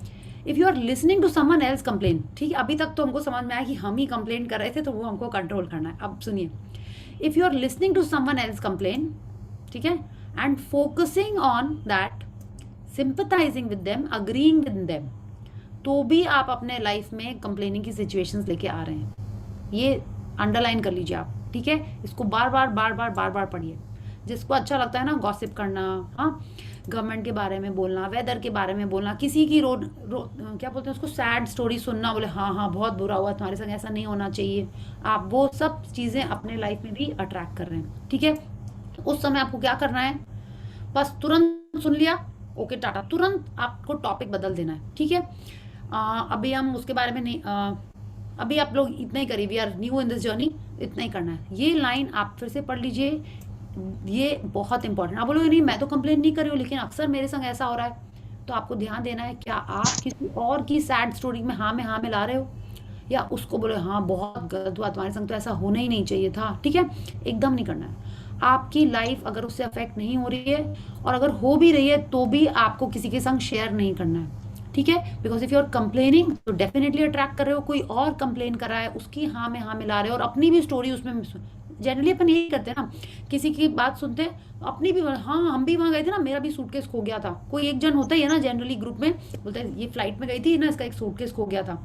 if you are listening to someone else complain. ठीक है, अभी तक तो हमको समझ में आया कि हम ही कंप्लेन कर रहे थे, तो वो हमको कंट्रोल करना है। अब सुनिए, if you are listening to someone else complain, ठीक है, and focusing on that, sympathising with them, agreeing with them, तो भी आप अपने लाइफ में कंप्लेनिंग की सिचुएशंस लेके आ रहे हैं। ये अंडरलाइन कर लीजिए आप। ठीक है, इसको बार बार पढ़िए। जिसको अच्छा लगता है ना गॉसिप करना, हाँ, गवर्नमेंट के बारे में बोलना, वेदर के बारे में बोलना, किसी की क्या बोलते हैं उसको, सैड स्टोरी सुनना, बोले हाँ बहुत बुरा हुआ तुम्हारे संग, ऐसा नहीं होना चाहिए, आप वो सब चीज़ें अपने लाइफ में भी अट्रैक्ट कर रहे हैं। ठीक है, उस समय आपको क्या करना है, बस तुरंत सुन लिया, ओके टाटा, तुरंत आपको टॉपिक बदल देना है। ठीक है, अभी हम उसके बारे में नहीं, अभी आप लोग इतना ही करिए, we are new in this journey, इतना ही करना है। ये लाइन आप फिर से पढ़ लीजिए, ये बहुत इंपॉर्टेंट। आप बोलोगे नहीं मैं तो कंप्लेन नहीं कर रही हूँ, लेकिन अक्सर मेरे संग ऐसा हो रहा है, तो आपको ध्यान देना है, क्या आप किसी और की सैड स्टोरी में हाँ में ला रहे हो, या उसको बोले हाँ बहुत गलत हुआ तुम्हारे संग, तो ऐसा होना ही नहीं चाहिए था। ठीक है, एकदम नहीं करना है। आपकी लाइफ अगर उससे अफेक्ट नहीं हो रही है, और अगर हो भी रही है तो भी आपको किसी के संग शेयर नहीं करना है। ठीक है, because if you are complaining तो डेफिनेटली अट्रैक्ट कर रहे हो, कोई और कंप्लेन कर रहा है, उसकी हाँ में हाँ मिला रहे हो, और अपनी भी स्टोरी उसमें, जनरली अपन यही करते हैं ना, किसी की बात सुनते हैं, अपनी भी, हाँ हम भी वहाँ गए थे ना, मेरा भी सूटकेस खो गया था। कोई एक जन होता ही है ना जनरली ग्रुप में, बोलते हैं ये फ्लाइट में गई थी ना, इसका एक सूटकेस खो गया था,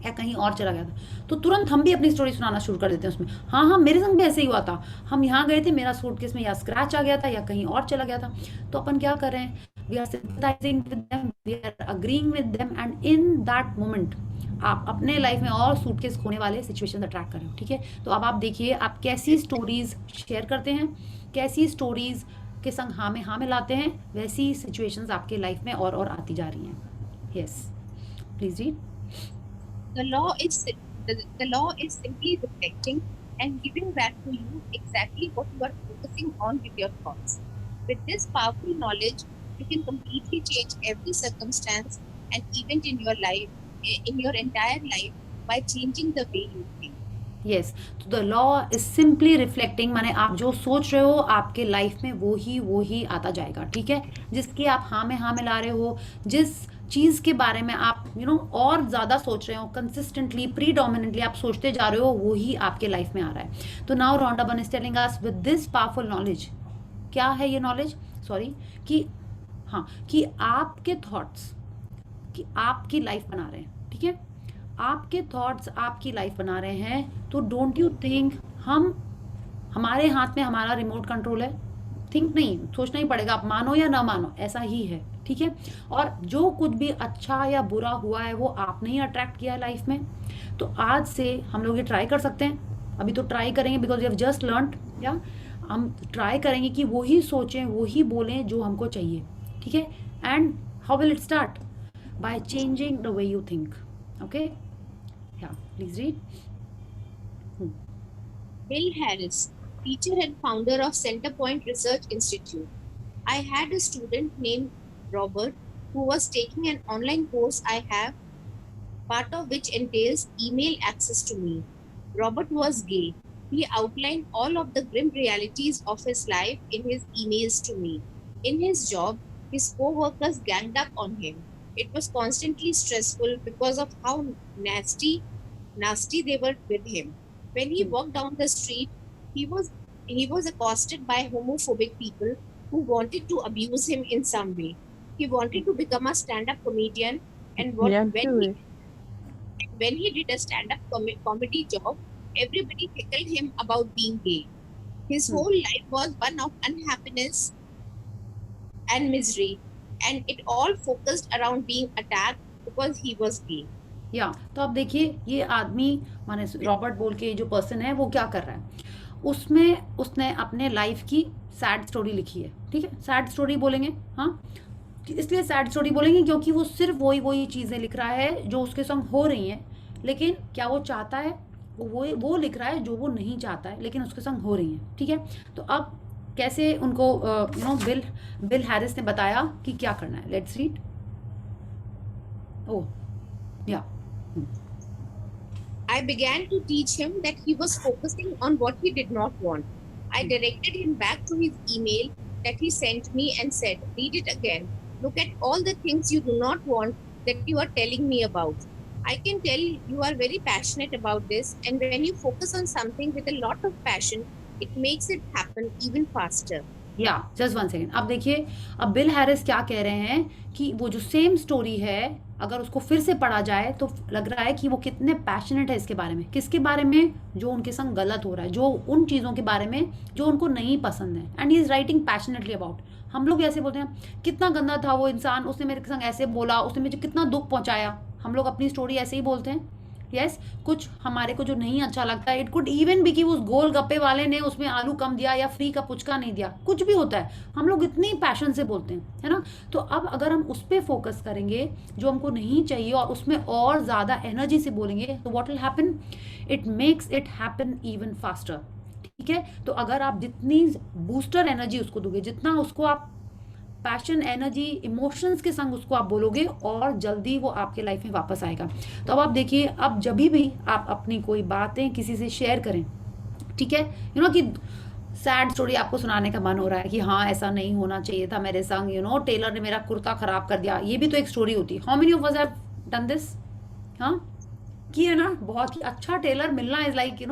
या कहीं और चला गया था, तो तुरंत हम भी अपनी स्टोरी सुनाना शुरू कर देते हैं उसमें। हाँ मेरे संग भी ऐसे ही हुआ था, हम यहाँ गए थे, मेरा सूटकेस में या स्क्रैच आ गया था या कहीं और चला गया था। तो अपन क्या कर रहे हैं, we are sympathising with them, we are agreeing with them, and in that moment आप अपने लाइफ में और सूटकेस खोने वाले सिचुएशन अट्रैक्ट कर रहे हो। ठीक है, तो अब आप देखिए आप कैसी स्टोरीज शेयर करते हैं, कैसी स्टोरीज के संग हाँ में हाँ मिलाते हैं, वैसी सिचुएशंस आपके लाइफ में और आती जा रही हैं। Yes, please read. The law is simply reflecting and giving back to you exactly what you are focusing on with your thoughts. With this powerful knowledge, you can completely change every circumstance and event in your life, in your entire life, by changing the way you think. Yes, तो the law is simply reflecting, माने आप जो सोच रहे हो आपके life में वो ही आता जाएगा, ठीक है। जिसकी आप हाँ में हाँ मिला रहे हो, जिस चीज़ के बारे में आप और ज़्यादा सोच रहे हो, कंसिस्टेंटली प्रीडोमिनेंटली आप सोचते जा रहे हो, वो ही आपके लाइफ में आ रहा है। तो now Rhonda Byrne is telling us with this powerful knowledge, क्या है ये नॉलेज, सॉरी, कि आपके थॉट्स कि आपकी लाइफ बना रहे हैं, ठीक है। आपके थॉट्स आपकी लाइफ बना रहे हैं, तो डोंट यू थिंक हमारे हाथ में हमारा रिमोट कंट्रोल है। थिंक नहीं, सोचना ही पड़ेगा, आप मानो या ना मानो, ऐसा ही है, ठीक है। और जो कुछ भी अच्छा या बुरा हुआ है वो आपने ही अट्रैक्ट किया है लाइफ में। तो आज से हम लोग ये ट्राई कर सकते हैं, अभी तो ट्राई करेंगे because we have just learned, या हम ट्राई करेंगे कि वो ही सोचें, वो ही बोलें जो हमको चाहिए, ठीक है। And how will it start? By changing the way you think. Okay, yeah, please read. Bill Harris, teacher and founder of Centerpoint Research Institute. I had a student named Robert who was taking an online course I have, part of which entails email access to me. Robert was gay. He outlined all of the grim realities of his life in his emails to me. In his job, his co-workers ganged up on him. It was constantly stressful because of how nasty they were with him. When he walked down the street, he was accosted by homophobic people who wanted to abuse him in some way. He wanted to become a stand-up comedian, and when he did a stand-up comedy job, everybody tickled him about being gay. His whole life was one of unhappiness and misery, and it all focused around being attacked because he was gay. या तो आप देखिए, ये आदमी माने Robert बोल के जो पर्सन है वो क्या कर रहा है, उसने अपने लाइफ की सैड स्टोरी लिखी है, ठीक है। सैड स्टोरी बोलेंगे, हाँ, इसलिए सैड स्टोरी बोलेंगे क्योंकि वो सिर्फ वही चीज़ें लिख रहा है जो उसके संग हो रही हैं, लेकिन क्या वो चाहता है, वो लिख रहा है जो वो नहीं चाहता है लेकिन उसके संग हो रही हैं, ठीक है। तो अब कैसे उनको बिल हैरिस ने बताया कि क्या करना है। Let's read. ओह या, I began to teach him that he was focusing on what he did not want. I directed him back to his email that he sent me and said, read it again. Look at all the things you do not want that you are telling me about. I can tell you are very passionate about this, and when you focus on something with a lot of passion, it makes it happen even faster. या just 1 second. अब देखिए, अब bill Harris क्या कह रहे हैं कि वो जो सेम स्टोरी है अगर उसको फिर से पढ़ा जाए तो लग रहा है कि वो कितने पैशनेट है इसके बारे में। किसके बारे में? जो उनके संग गलत हो रहा है, जो उन चीज़ों के बारे में जो उनको नहीं पसंद है। And he is writing passionately about. हम लोग ऐसे बोलते हैं कितना गंदा था वो इंसान, उसने मेरे संग ऐसे बोला, उसने मुझे कितना दुख पहुंचाया। हम लोग अपनी स्टोरी ऐसे ही बोलते हैं। यस, कुछ हमारे को जो नहीं अच्छा लगता है, इट कुड इवन बी कि उस गोल गप्पे वाले ने उसमें आलू कम दिया या फ्री का पुचका नहीं दिया, कुछ भी होता है, हम लोग इतनी पैशन से बोलते हैं, है ना। तो अब अगर हम उस पर फोकस करेंगे जो हमको नहीं चाहिए और उसमें और ज़्यादा एनर्जी से बोलेंगे तो what will happen? It makes it happen even faster, ठीक है। तो अगर आप जितनी बूस्टर एनर्जी उसको दोगे, जितना उसको आप पैशन, एनर्जी, इमोशंस के संग उसको आप बोलोगे, और जल्दी वो आपके लाइफ में वापस आएगा। तो अब आप देखिए, अब जब भी आप अपनी कोई बातें किसी से शेयर करें, ठीक है, कि सैड स्टोरी आपको सुनाने का मन हो रहा है कि हाँ ऐसा नहीं होना चाहिए था मेरे संग, टेलर ने मेरा कुर्ता खराब कर दिया, ये भी तो एक स्टोरी होती है। How many of us have done this? हाँ, कि है ना, बहुत ही अच्छा टेलर मिलना इज लाइक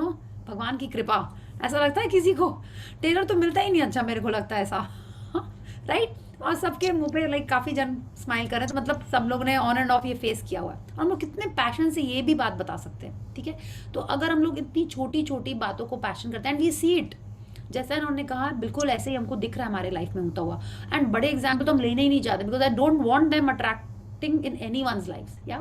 भगवान की कृपा। ऐसा लगता है किसी को टेलर तो मिलता ही नहीं अच्छा, मेरे को लगता है ऐसा, राइट। और सबके मुंह पे लाइक काफ़ी जन स्माइल कर रहे हैं, तो मतलब सब लोग ने ऑन एंड ऑफ ये फेस किया हुआ है। और हम लोग कितने पैशन से ये भी बात बता सकते हैं, ठीक है। तो अगर हम लोग इतनी छोटी छोटी बातों को पैशन करते हैं एंड वी सी इट, जैसा उन्होंने कहा बिल्कुल ऐसे ही हमको दिख रहा है हमारे लाइफ में होता हुआ। एंड बड़े एग्जाम्पल तो हम लेने ही नहीं चाहते because I don't want them affecting in any one's life, या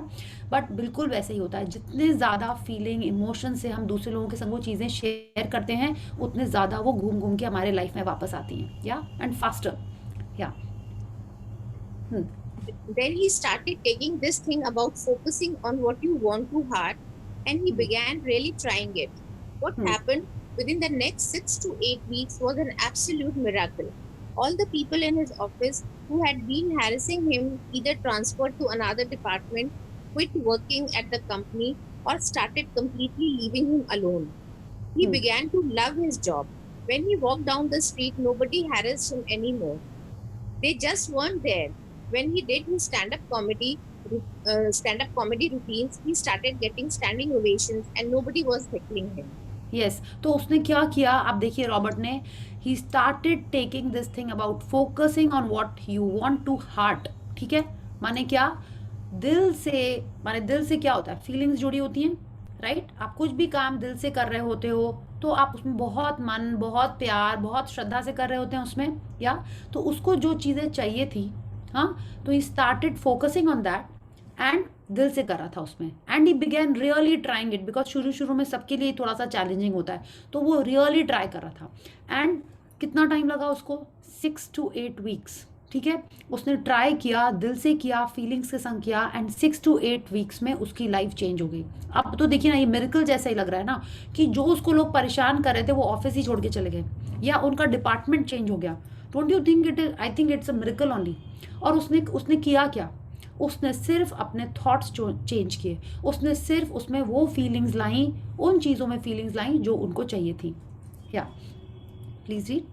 बट बिल्कुल वैसे ही होता है, जितने ज़्यादा फीलिंग इमोशन से हम दूसरे लोगों के संग वो चीज़ें शेयर करते हैं, उतने ज़्यादा वो घूम घूम के हमारे लाइफ में वापस आती हैं, या एंड फास्टर, या Then he started taking this thing about focusing on what you want to heart, and he began really trying it. What happened within the next 6 to 8 weeks was an absolute miracle. All the people in his office who had been harassing him either transferred to another department, quit working at the company, or started completely leaving him alone. He began to love his job. When he walked down the street, nobody harassed him anymore. They just weren't there. When he did his stand-up comedy routines, he started getting standing ovations, and nobody was heckling him. Yes तो उसने क्या किया, आप देखिए Robert ने, he started taking this thing about focusing on what you want to heart, ठीक है, माने क्या, दिल से, माने दिल से क्या होता है, फीलिंग्स जुड़ी होती हैं, राइट, आप कुछ भी काम दिल से कर रहे होते हो तो आप उसमें बहुत मन, बहुत प्यार, बहुत श्रद्धा से कर रहे होते हैं उसमें, या तो उसको जो चीज़ें चाहिए थी, हाँ, तो he started focusing on that and दिल से कर रहा था उसमें, and he began really trying it, because शुरू शुरू में सबके लिए थोड़ा सा चैलेंजिंग होता है, तो वो रियली ट्राई कर रहा था, एंड कितना टाइम लगा उसको, 6 to 8 weeks, ठीक है, उसने ट्राई किया, दिल से किया, फीलिंग्स के संग किया, एंड 6 to 8 weeks में उसकी लाइफ चेंज हो गई। अब तो देखिए ना, ये मिरेकल जैसा ही लग रहा है ना, कि जो उसको लोग परेशान कर रहे थे वो ऑफिस ही छोड़ के चले गए, या उनका डिपार्टमेंट चेंज हो गया। Don't you think it is, I think it's a miracle only. और उसने किया क्या, उसने सिर्फ अपने थॉट्स चेंज किए, उसने सिर्फ उसमें वो फीलिंग्स लाई, उन चीज़ों में फीलिंग्स लाई जो उनको चाहिए थी। या please read.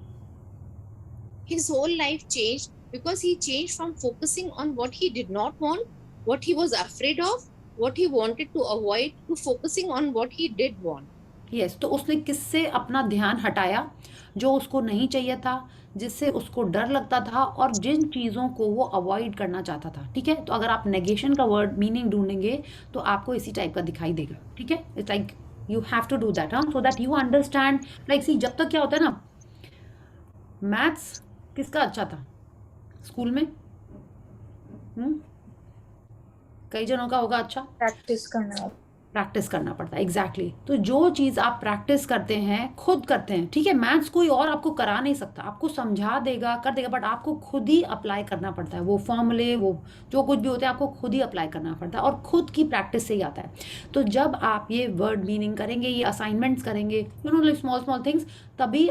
His whole life changed because he changed from focusing on what he did not want, what he was afraid of, what he wanted to avoid, to focusing on what he did want. Yes तो उसने किससे अपना ध्यान हटाया, जो उसको नहीं चाहिए था, जिससे उसको डर लगता था, और जिन चीज़ों को वो अवॉइड करना चाहता था, ठीक है। तो अगर आप नेगेशन का वर्ड मीनिंग ढूंढेंगे तो आपको इसी टाइप का दिखाई देगा, ठीक है। It's like you have to do that, हाँ, so that you understand. Like see, जब तक क्या होता है ना, मैथ्स किसका अच्छा था स्कूल में, कई जनों का होगा अच्छा, प्रैक्टिस करना पड़ता है, एग्जैक्टली। तो जो चीज़ आप प्रैक्टिस करते हैं, खुद करते हैं, ठीक है, मैथ्स कोई और आपको करा नहीं सकता, आपको समझा देगा, कर देगा, बट आपको खुद ही अप्लाई करना पड़ता है, वो फॉर्मूले, वो जो कुछ भी होते हैं, आपको खुद ही अप्लाई करना पड़ता है, और खुद की प्रैक्टिस से ही आता है। तो जब आप ये वर्ड मीनिंग करेंगे, ये असाइनमेंट्स करेंगे, you know, like small small things, तभी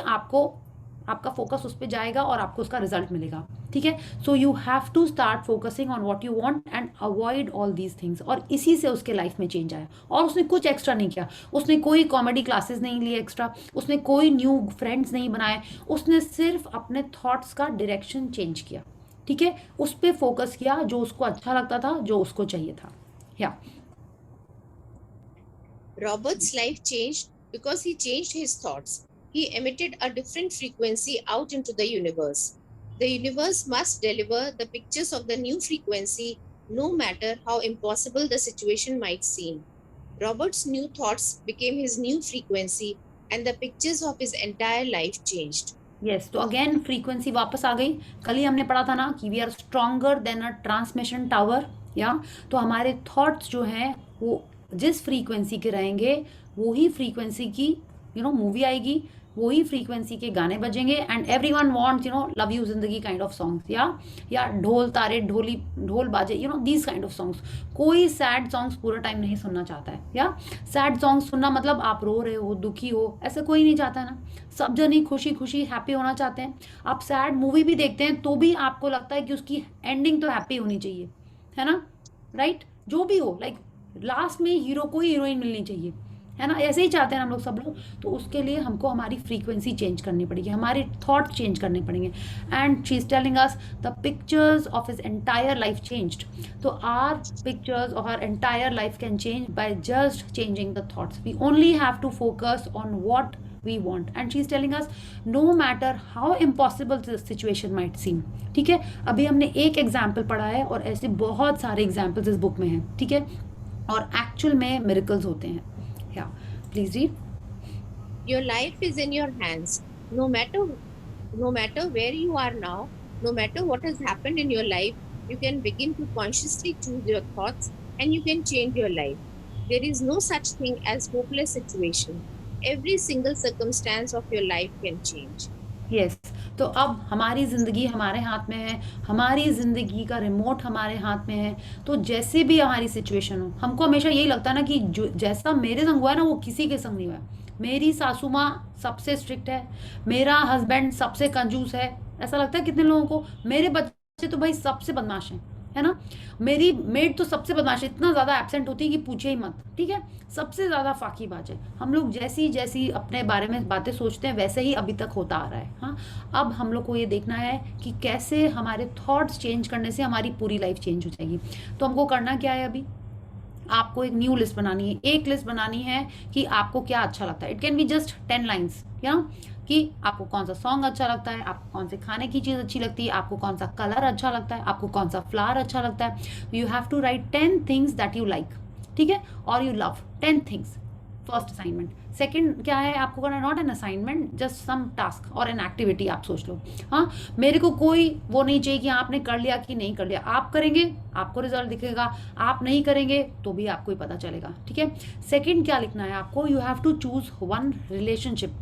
आपका फोकस उस पर जाएगा और आपको उसका रिजल्ट मिलेगा, ठीक है। So you have to start focusing on what you want and avoid all these things, और इसी से उसके लाइफ में चेंज आया। और उसने कुछ एक्स्ट्रा नहीं किया, उसने कोई कॉमेडी क्लासेस नहीं लिए एक्स्ट्रा, उसने कोई न्यू फ्रेंड्स नहीं बनाए, उसने सिर्फ अपने थॉट्स का डायरेक्शन चेंज किया, ठीक है, उस पर फोकस किया जो उसको अच्छा लगता था, जो उसको चाहिए था। या Robert's life changed because he changed his thoughts. He emitted a different frequency out into the universe. The universe must deliver the pictures of the new frequency, no matter how impossible the situation might seem. Robert's new thoughts became his new frequency, and the pictures of his entire life changed. Yes तो again frequency वापस आ गई। कल ही हमने पढ़ा था ना कि we are stronger than a transmission tower, या तो हमारे थॉट्स जो हैं वो जिस फ्रीक्वेंसी के रहेंगे, वो ही फ्रीक्वेंसी की मूवी आएगी, वही फ्रीक्वेंसी के गाने बजेंगे, and everyone wants love you जिंदगी काइंड ऑफ सॉन्ग्स, या ढोल तारे ढोल बाजे, दीज काइंड ऑफ सॉन्ग्स। कोई सैड सॉन्ग्स पूरा टाइम नहीं सुनना चाहता है, या सैड सॉन्ग्स सुनना मतलब आप रो रहे हो, दुखी हो, ऐसा कोई नहीं चाहता है ना। सब जन ही खुशी खुशी हैप्पी होना चाहते हैं। आप सैड मूवी भी देखते हैं तो भी आपको लगता है कि उसकी एंडिंग तो हैप्पी होनी चाहिए, है ना, राइट, जो भी हो, लाइक लास्ट में हीरो को ही हीरोइन मिलनी चाहिए, है ना, ऐसे ही चाहते हैं हम लोग, सब लोग। तो उसके लिए हमको हमारी फ्रीक्वेंसी चेंज करनी पड़ेगी, हमारे थॉट चेंज करने पड़ेंगे। And she is telling us the pictures of his entire life changed. तो our pictures of our entire life can change by just changing the thoughts. We only have to focus on what we want, and she is telling us no matter how impossible the situation might seem, ठीक है। अभी हमने एक example पढ़ा है और ऐसे बहुत सारे एग्जाम्पल्स इस बुक में हैं, ठीक है, और एक्चुअल में मिरेकल्स होते हैं। या please read. Your life is in your hands. No matter where you are now, no matter what has happened in your life, You can begin to consciously choose your thoughts and you can change your life. There is no such thing as hopeless situation. Every single circumstance of your life can change. Yes तो अब हमारी ज़िंदगी हमारे हाथ में है, हमारी ज़िंदगी का रिमोट हमारे हाथ में है। तो जैसे भी हमारी सिचुएशन हो, हमको हमेशा यही लगता है ना कि जो जैसा मेरे संग हुआ है ना वो किसी के संग नहीं हुआ है। मेरी सासू माँ सबसे स्ट्रिक्ट है, मेरा हस्बैंड सबसे कंजूस है, ऐसा लगता है कितने लोगों को। मेरे बच्चे तो भाई सबसे बदमाश हैं, है ना। मेरी मेड तो सबसे बदमाश है, इतना ज़्यादा एब्सेंट होती है कि पूछे ही मत, ठीक है। सबसे ज़्यादा फाकीबाज है। हम लोग जैसी जैसी अपने बारे में बातें सोचते हैं वैसे ही अभी तक होता आ रहा है। हाँ, अब हम लोग को ये देखना है कि कैसे हमारे थॉट्स चेंज करने से हमारी पूरी लाइफ चेंज हो जाएगी। तो हमको करना क्या है अभी, आपको एक न्यू लिस्ट बनानी है। एक लिस्ट बनानी है कि आपको क्या अच्छा लगता है। It can be just 10 lines, या कि आपको कौन सा सॉन्ग अच्छा लगता है, आपको कौन से खाने की चीज़ अच्छी लगती है, आपको कौन सा कलर अच्छा लगता है, आपको कौन सा फ्लावर अच्छा लगता है। You have to write 10 things that you like, ठीक है, और you love 10 things. First assignment. Second क्या है आपको करना, not an assignment, just some task और एन एक्टिविटी आप सोच लो। हाँ, मेरे को कोई वो नहीं चाहिए कि आपने कर लिया कि नहीं कर लिया। आप करेंगे आपको रिजल्ट दिखेगा, आप नहीं करेंगे तो भी आपको ही पता चलेगा, ठीक है। सेकंड क्या लिखना है आपको, you have to choose one relationship.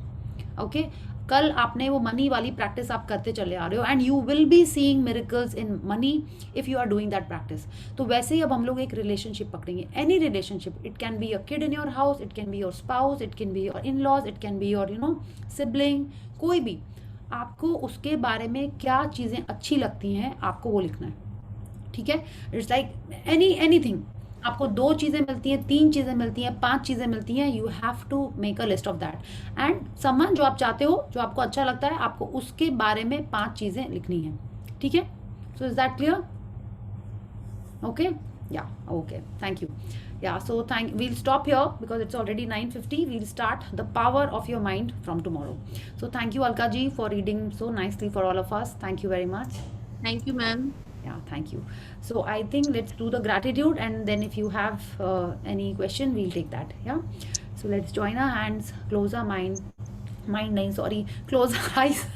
Okay, कल आपने वो मनी वाली प्रैक्टिस आप करते चले आ रहे हो and you will be seeing miracles in money if you are doing that practice. तो वैसे ही अब हम लोग एक रिलेशनशिप पकड़ेंगे, any relationship. It can be your kid in your house, it can be your spouse, it can be your in laws, it can be your sibling, कोई भी। आपको उसके बारे में क्या चीज़ें अच्छी लगती हैं आपको वो लिखना है, ठीक है। It's like anything. आपको 2 चीज़ें मिलती हैं, 3 चीज़ें मिलती हैं, 5 चीज़ें मिलती हैं, you have to make a list of that. And someone जो आप चाहते हो, जो आपको अच्छा लगता है, आपको उसके बारे में 5 चीज़ें लिखनी है, ठीक है। So is that clear? Okay, yeah okay, thank you. Yeah, so we'll stop here because it's already 9:50. We'll start the power of your mind from tomorrow. So thank you Alka ji for reading so nicely for all of us. Thank you very much. Thank you, ma'am. Yeah, thank you. So I think let's do the gratitude, and then if you have any question, we'll take that. Yeah. So let's join our hands, close our mind, close our eyes.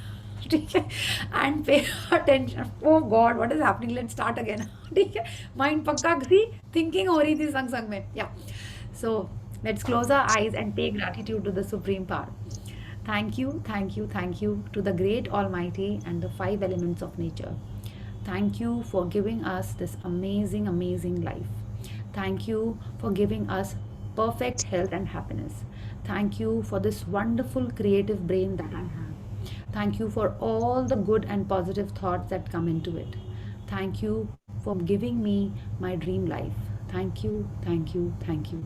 ठीक है, and pay attention. Oh God, what is happening, let's start again. ठीक है, mind पक्का किसी thinking हो रही थी संग संग में। या so let's close our eyes and take gratitude to the supreme power. Thank you, thank you, thank you to the great almighty and the 5 elements of nature. Thank you for giving us this amazing, amazing life. Thank you for giving us perfect health and happiness. Thank you for this wonderful creative brain that I have. Thank you for all the good and positive thoughts that come into it. Thank you for giving me my dream life. Thank you, thank you, thank you.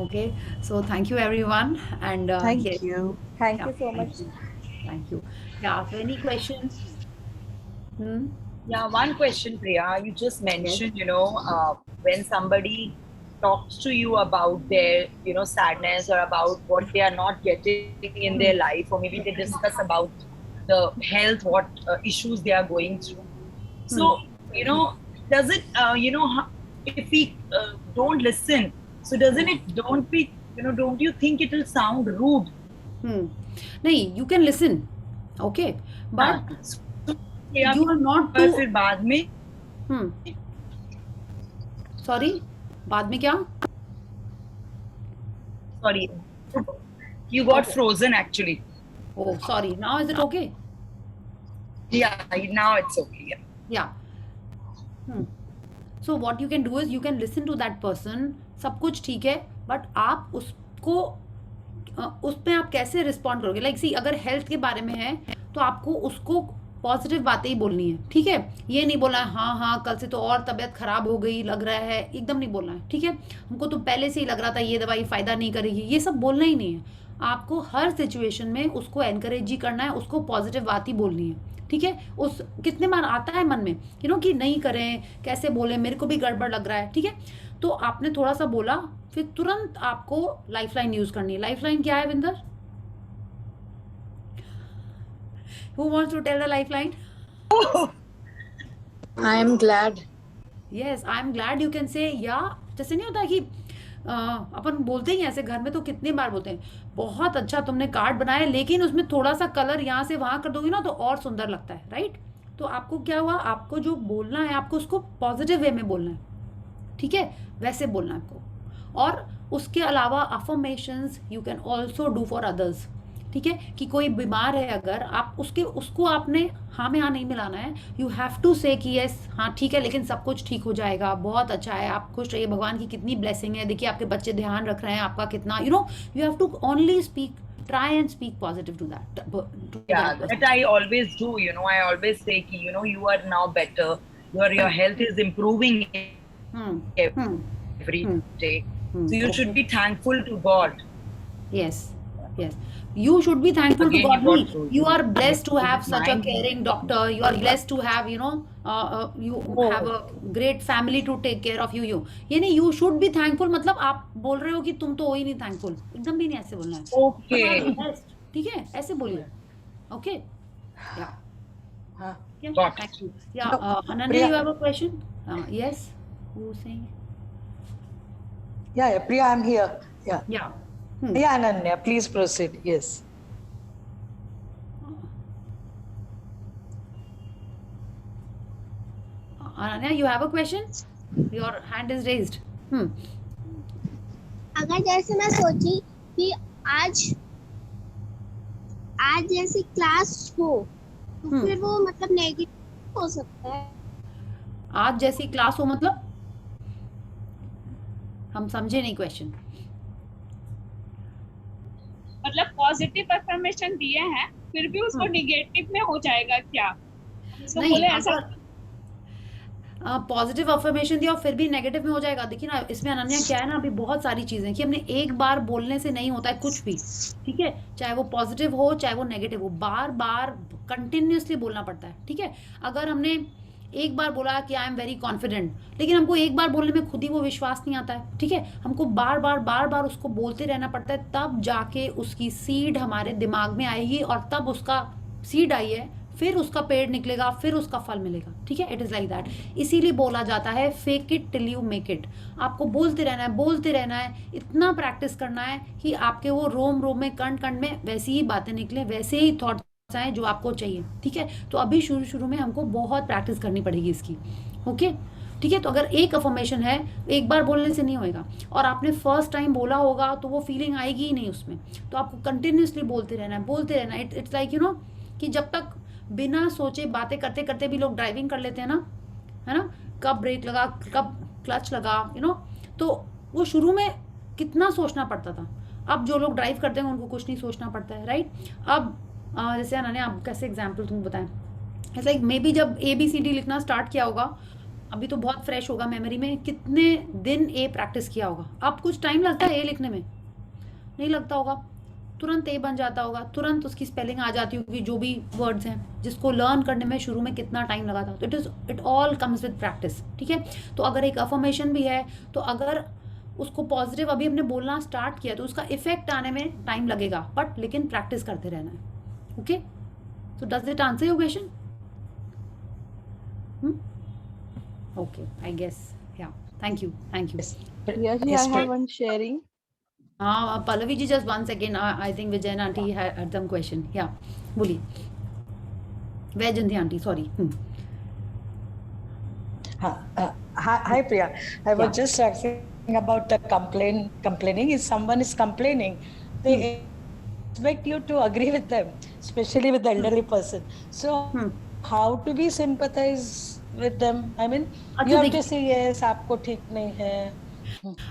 Okay, so thank you everyone, and Thank yes. you. Thank Yeah, you so much. Thank you. Yeah, so any questions? Yeah, one question, Priya. You just mentioned, when somebody talks to you about their, sadness or about what they are not getting in their life, or maybe they discuss about the health, what issues they are going through. So, does it, if we don't listen, so don't you think it will sound rude? नहीं, you can listen, okay, but you are not पर to. फिर बाद में Sorry, बाद में क्या? Sorry, you got frozen actually. Oh, sorry. Now is it okay? Yeah, now it's okay. Yeah. So what you can do is you can listen to that person. सब कुछ ठीक है, but आप उसको उस पे आप कैसे रिस्पॉन्ड करोगे। लाइक सी, अगर हेल्थ के बारे में है तो आपको उसको पॉजिटिव बातें ही बोलनी है, ठीक है। ये नहीं बोलना है हाँ हाँ कल से तो और तबीयत खराब हो गई लग रहा है, एकदम नहीं बोलना है, ठीक है। हमको तो पहले से ही लग रहा था ये दवाई फायदा नहीं करेगी, ये सब बोलना ही नहीं है। आपको हर सिचुएशन में उसको एनकरेज ही करना है, उसको पॉजिटिव बात ही बोलनी है, ठीक है। उस कितने बार आता है मन में कि नहीं करें, कैसे बोले, मेरे को भी गड़बड़ लग रहा है, ठीक है। तो आपने थोड़ा सा बोला, फिर तुरंत आपको लाइफलाइन यूज करनी है। लाइफलाइन क्या है विंदर? Who wants to tell the lifeline? I am glad. Yes, I am glad. You can say yeah. जैसे नहीं होता कि अपन बोलते ही ऐसे घर में तो कितनी बार बोलते हैं, बहुत अच्छा तुमने कार्ड बनाया, लेकिन उसमें थोड़ा सा कलर यहाँ से वहां कर दोगे ना तो और सुंदर लगता है, राइट। तो आपको क्या हुआ, आपको जो बोलना है आपको उसको पॉजिटिव वे में बोलना है, ठीक है, वैसे बोलना है आपको। और उसके अलावा affirmations you can also do for others, ठीक है, कि कोई बीमार है अगर आप उसको आपने हाँ में हाँ नहीं मिलाना है, यू हैव टू से कि यस हाँ ठीक है लेकिन सब कुछ ठीक हो जाएगा, बहुत अच्छा है, आप खुश रहिए, भगवान की कितनी ब्लेसिंग है, देखिए आपके बच्चे ध्यान रख रहे हैं आपका कितना, you have to only speak, try and speak positive to that Yeah, that I always do. I always say ki, you are now better. Your health is improving every day. So you should be thankful to God. Yes, you should be thankful Again, to God. you got to- You are blessed to have such a Mind. caring doctor, you are blessed to have you have a great family to take care of you. ये नहीं, you should be thankful मतलब आप बोल रहे हो कि तुम तो हो ही नहीं thankful, एकदम भी नहीं ऐसे बोलना है। Okay. You are blessed, ठीक है, ऐसे बोलिए। Okay, yeah. Yeah, Got it. thank you. Yeah, Ananya, you have a question? Yes, who was saying? Yeah, Priya, I'm here. Yeah. Yeah. Yeah, Ananya, please proceed. Yes. Ananya, you have a question? Your hand is raised. अगर जैसे मैं सोची कि आज जैसी class हो तो फिर वो मतलब नेगेटिव हो सकता है। आज जैसी क्लास हो मतलब हम समझे नहीं क्वेश्चन। मतलब पॉजिटिव अफर्मेशन दिए हैं फिर भी उसको निगेटिव में हो जाएगा क्या? तो नहीं, बोले ऐसा पॉजिटिव अफर्मेशन दिया और फिर भी नेगेटिव में हो जाएगा। देखिए ना, इसमें अनन्या क्या है ना, अभी बहुत सारी चीजें कि हमने एक बार बोलने से नहीं होता है कुछ भी, ठीक है, चाहे वो पॉजिटिव हो चाहे वो नेगेटिव हो, बार बार कंटिन्यूसली बोलना पड़ता है, ठीक है। अगर हमने एक बार बोला कि आई एम वेरी कॉन्फिडेंट, लेकिन हमको एक बार बोलने में खुद ही वो विश्वास नहीं आता है, ठीक है, हमको बार बार उसको बोलते रहना पड़ता है, तब जाके उसकी सीड हमारे दिमाग में आएगी और तब उसका सीड आई है फिर उसका पेड़ निकलेगा, फिर उसका फल मिलेगा, ठीक है। It is like that. इसीलिए बोला जाता है fake it till you make it. आपको बोलते रहना है, इतना प्रैक्टिस करना है कि आपके वो रोम रोम में, कण कण में वैसी ही बातें निकले, वैसे ही थॉट्स आए जो आपको चाहिए, ठीक है। तो अभी शुरू में हमको बहुत प्रैक्टिस करनी पड़ेगी इसकी, ओके, ठीक है। तो अगर एक अफर्मेशन है, एक बार बोलने से नहीं होएगा और आपने फर्स्ट टाइम बोला होगा तो वो फीलिंग आएगी ही नहीं उसमें, तो आपको कंटिन्यूसली बोलते रहना है। इट्स लाइक कि जब तक बिना सोचे बातें करते करते भी लोग ड्राइविंग कर लेते हैं ना, है ना, कब ब्रेक लगा, कब क्लच लगा, तो वो शुरू में कितना सोचना पड़ता था। अब जो लोग ड्राइव करते हैं उनको कुछ नहीं सोचना पड़ता है, राइट। अब जैसे अनन्या, आप कैसे एग्जाम्पल तुम बताएं, ऐसा लाइक मे बी जब ABCD लिखना स्टार्ट किया होगा, अभी तो बहुत फ्रेश होगा मेमोरी में, कितने दिन A प्रैक्टिस किया होगा। अब कुछ टाइम लगता है A लिखने में, नहीं लगता होगा, तुरंत A बन जाता होगा, तुरंत उसकी स्पेलिंग आ जाती होगी, जो भी वर्ड्स हैं जिसको लर्न करने में शुरू में कितना टाइम लगा था। तो it all comes with practice, ठीक है। तो अगर एक अफर्मेशन भी है तो अगर उसको पॉजिटिव अभी हमने बोलना स्टार्ट किया तो उसका इफेक्ट आने में टाइम लगेगा, बट लेकिन प्रैक्टिस करते रहना है, okay. So does it answer your question? Okay, I guess, yeah, thank you. Priya ji, I have one sharing. Pallavi ji, just 1 second. I think Vijayan aunty had some question. Yeah, बोलिए। Vaijayanti aunty, sorry. Hi, Priya. I was just asking about the complaining. If someone is complaining, they expect you to agree with them, especially with the elderly person. So, how to be sympathize with them? I mean, you have to say yes, आपको ठीक नहीं है।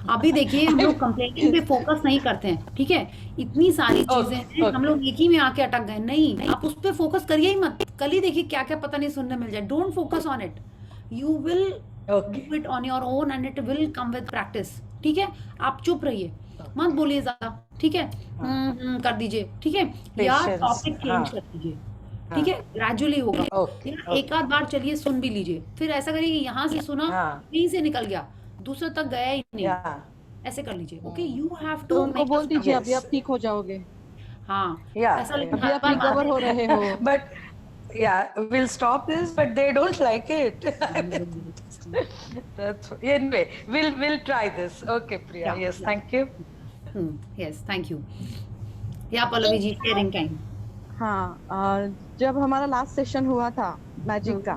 अभी देखिए, हम लोग complaining पे focus नहीं करते हैं, ठीक है। इतनी सारी चीजें हैं, हम लोग एक ही में आके अटक गए। नहीं, आप उस पे फोकस करिए ही मत। कल ही देखिए क्या क्या पता नहीं सुनने मिल जाए। Don't focus on it, you will do it on your own and it will come with practice, ठीक है। आप चुप रहिए, मत बोलिए ज्यादा, ठीक है। कर दीजिए, ठीक है, या टॉपिक चेंज कर दीजिए, ठीक है, ग्रेजुअली होगा। एक आध बार चलिए सुन भी लीजिए, फिर ऐसा करिए कि यहाँ से सुना, कहीं से निकल गया, दूसरे तक गया ही नहीं, ऐसे कर लीजिए, ओके। यू हैव टू उनको बोल दीजिए अभी आप ठीक हो जाओगे। हाँ, ऐसा अभी आप रिकवर हो रहे हो। But yeah, we'll stop this, but they don't like it. That's anyway. We'll try this. Okay, Priya. Yeah, Yes, thank you. Yes, thank you. Yeah, Pallavi ji, sharing time. हाँ, जब हमारा लास्ट सेशन हुआ था magic का,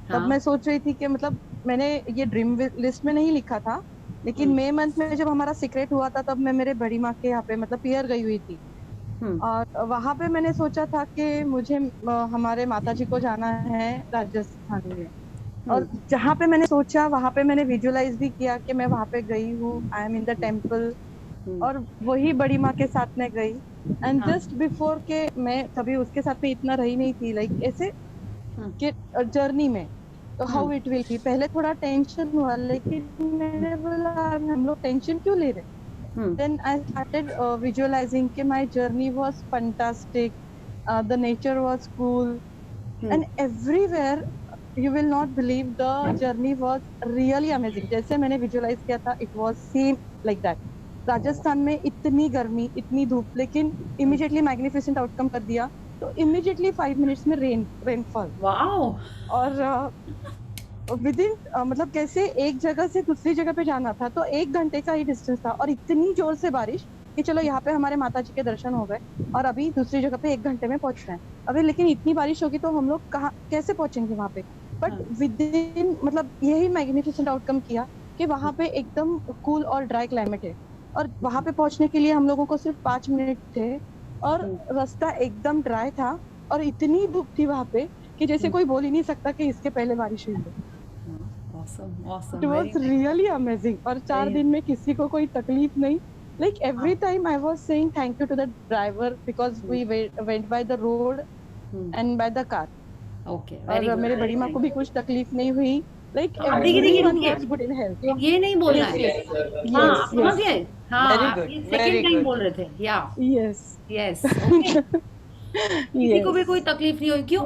तब हाँ। मैं सोच रही थी कि मतलब मैंने ये ड्रीम लिस्ट में नहीं लिखा था, लेकिन मई मंथ में जब हमारा सीक्रेट हुआ था तब मैं मेरे बड़ी माँ के यहाँ पे मतलब पियर गई हुई थी, और वहां पे मैंने सोचा था कि मुझे हमारे माता जी को जाना है राजस्थान में, और जहाँ पे मैंने सोचा वहां पे मैंने विजुअलाइज भी किया कि मैं वहां पे गई हूँ, I am in the temple, और वही बड़ी माँ के साथ में गई। एंड जस्ट बिफोर के मैं कभी उसके साथ में इतना रही नहीं थी, लाइक ऐसे कि जर्नी में तो हाउ इट विल बी, पहले थोड़ा टेंशन हुआ, लेकिन मैंने बोला हम लोग टेंशन क्यों ले रहे। Then I started visualizing कि my journey was fantastic, the nature was cool, and everywhere you will not believe the journey was really amazing. जैसे मैंने visualize किया था, it was same like that. Rajasthan में इतनी गर्मी, इतनी धूप, लेकिन immediately magnificent outcome कर दिया, तो immediately 5 minutes में rainfall. वाओ। और विदिन मतलब कैसे एक जगह से दूसरी जगह पे जाना था तो 1 घंटे का ही डिस्टेंस था, और इतनी जोर से बारिश कि चलो यहाँ पे हमारे माता जी के दर्शन हो गए, और अभी दूसरी जगह पे 1 घंटे में पहुंच रहे हैं। अभी लेकिन इतनी बारिश होगी तो हम लोग कहाँ कैसे पहुंचेंगे वहाँ पे, बट विदिन मतलब यही मैग्निफिसेंट आउटकम किया कि वहाँ पे एकदम कूल और ड्राई क्लाइमेट है, और वहाँ पे पहुंचने के लिए हम लोगों को सिर्फ 5 मिनट थे, और रास्ता एकदम ड्राई था, और इतनी धूप थी वहाँ पे कि जैसे कोई बोल ही नहीं सकता कि इसके पहले बारिश हुई है। Awesome. It was really amazing. और 4 दिन में किसी को कोई तकलीफ नहीं, like every time I was saying thank you to the driver because we went by the road and by the car. Okay. और मेरे बड़ी माँ को भी कुछ तकलीफ नहीं हुई, like देखिए everyone was good in health. ये नहीं बोलना है। हाँ, आप समझ गए? हाँ, Very आप good, ये very second time good. बोल रहे थे। Yes. Yes. Okay. किसी को भी कोई तकलीफ नहीं हुई, क्यों?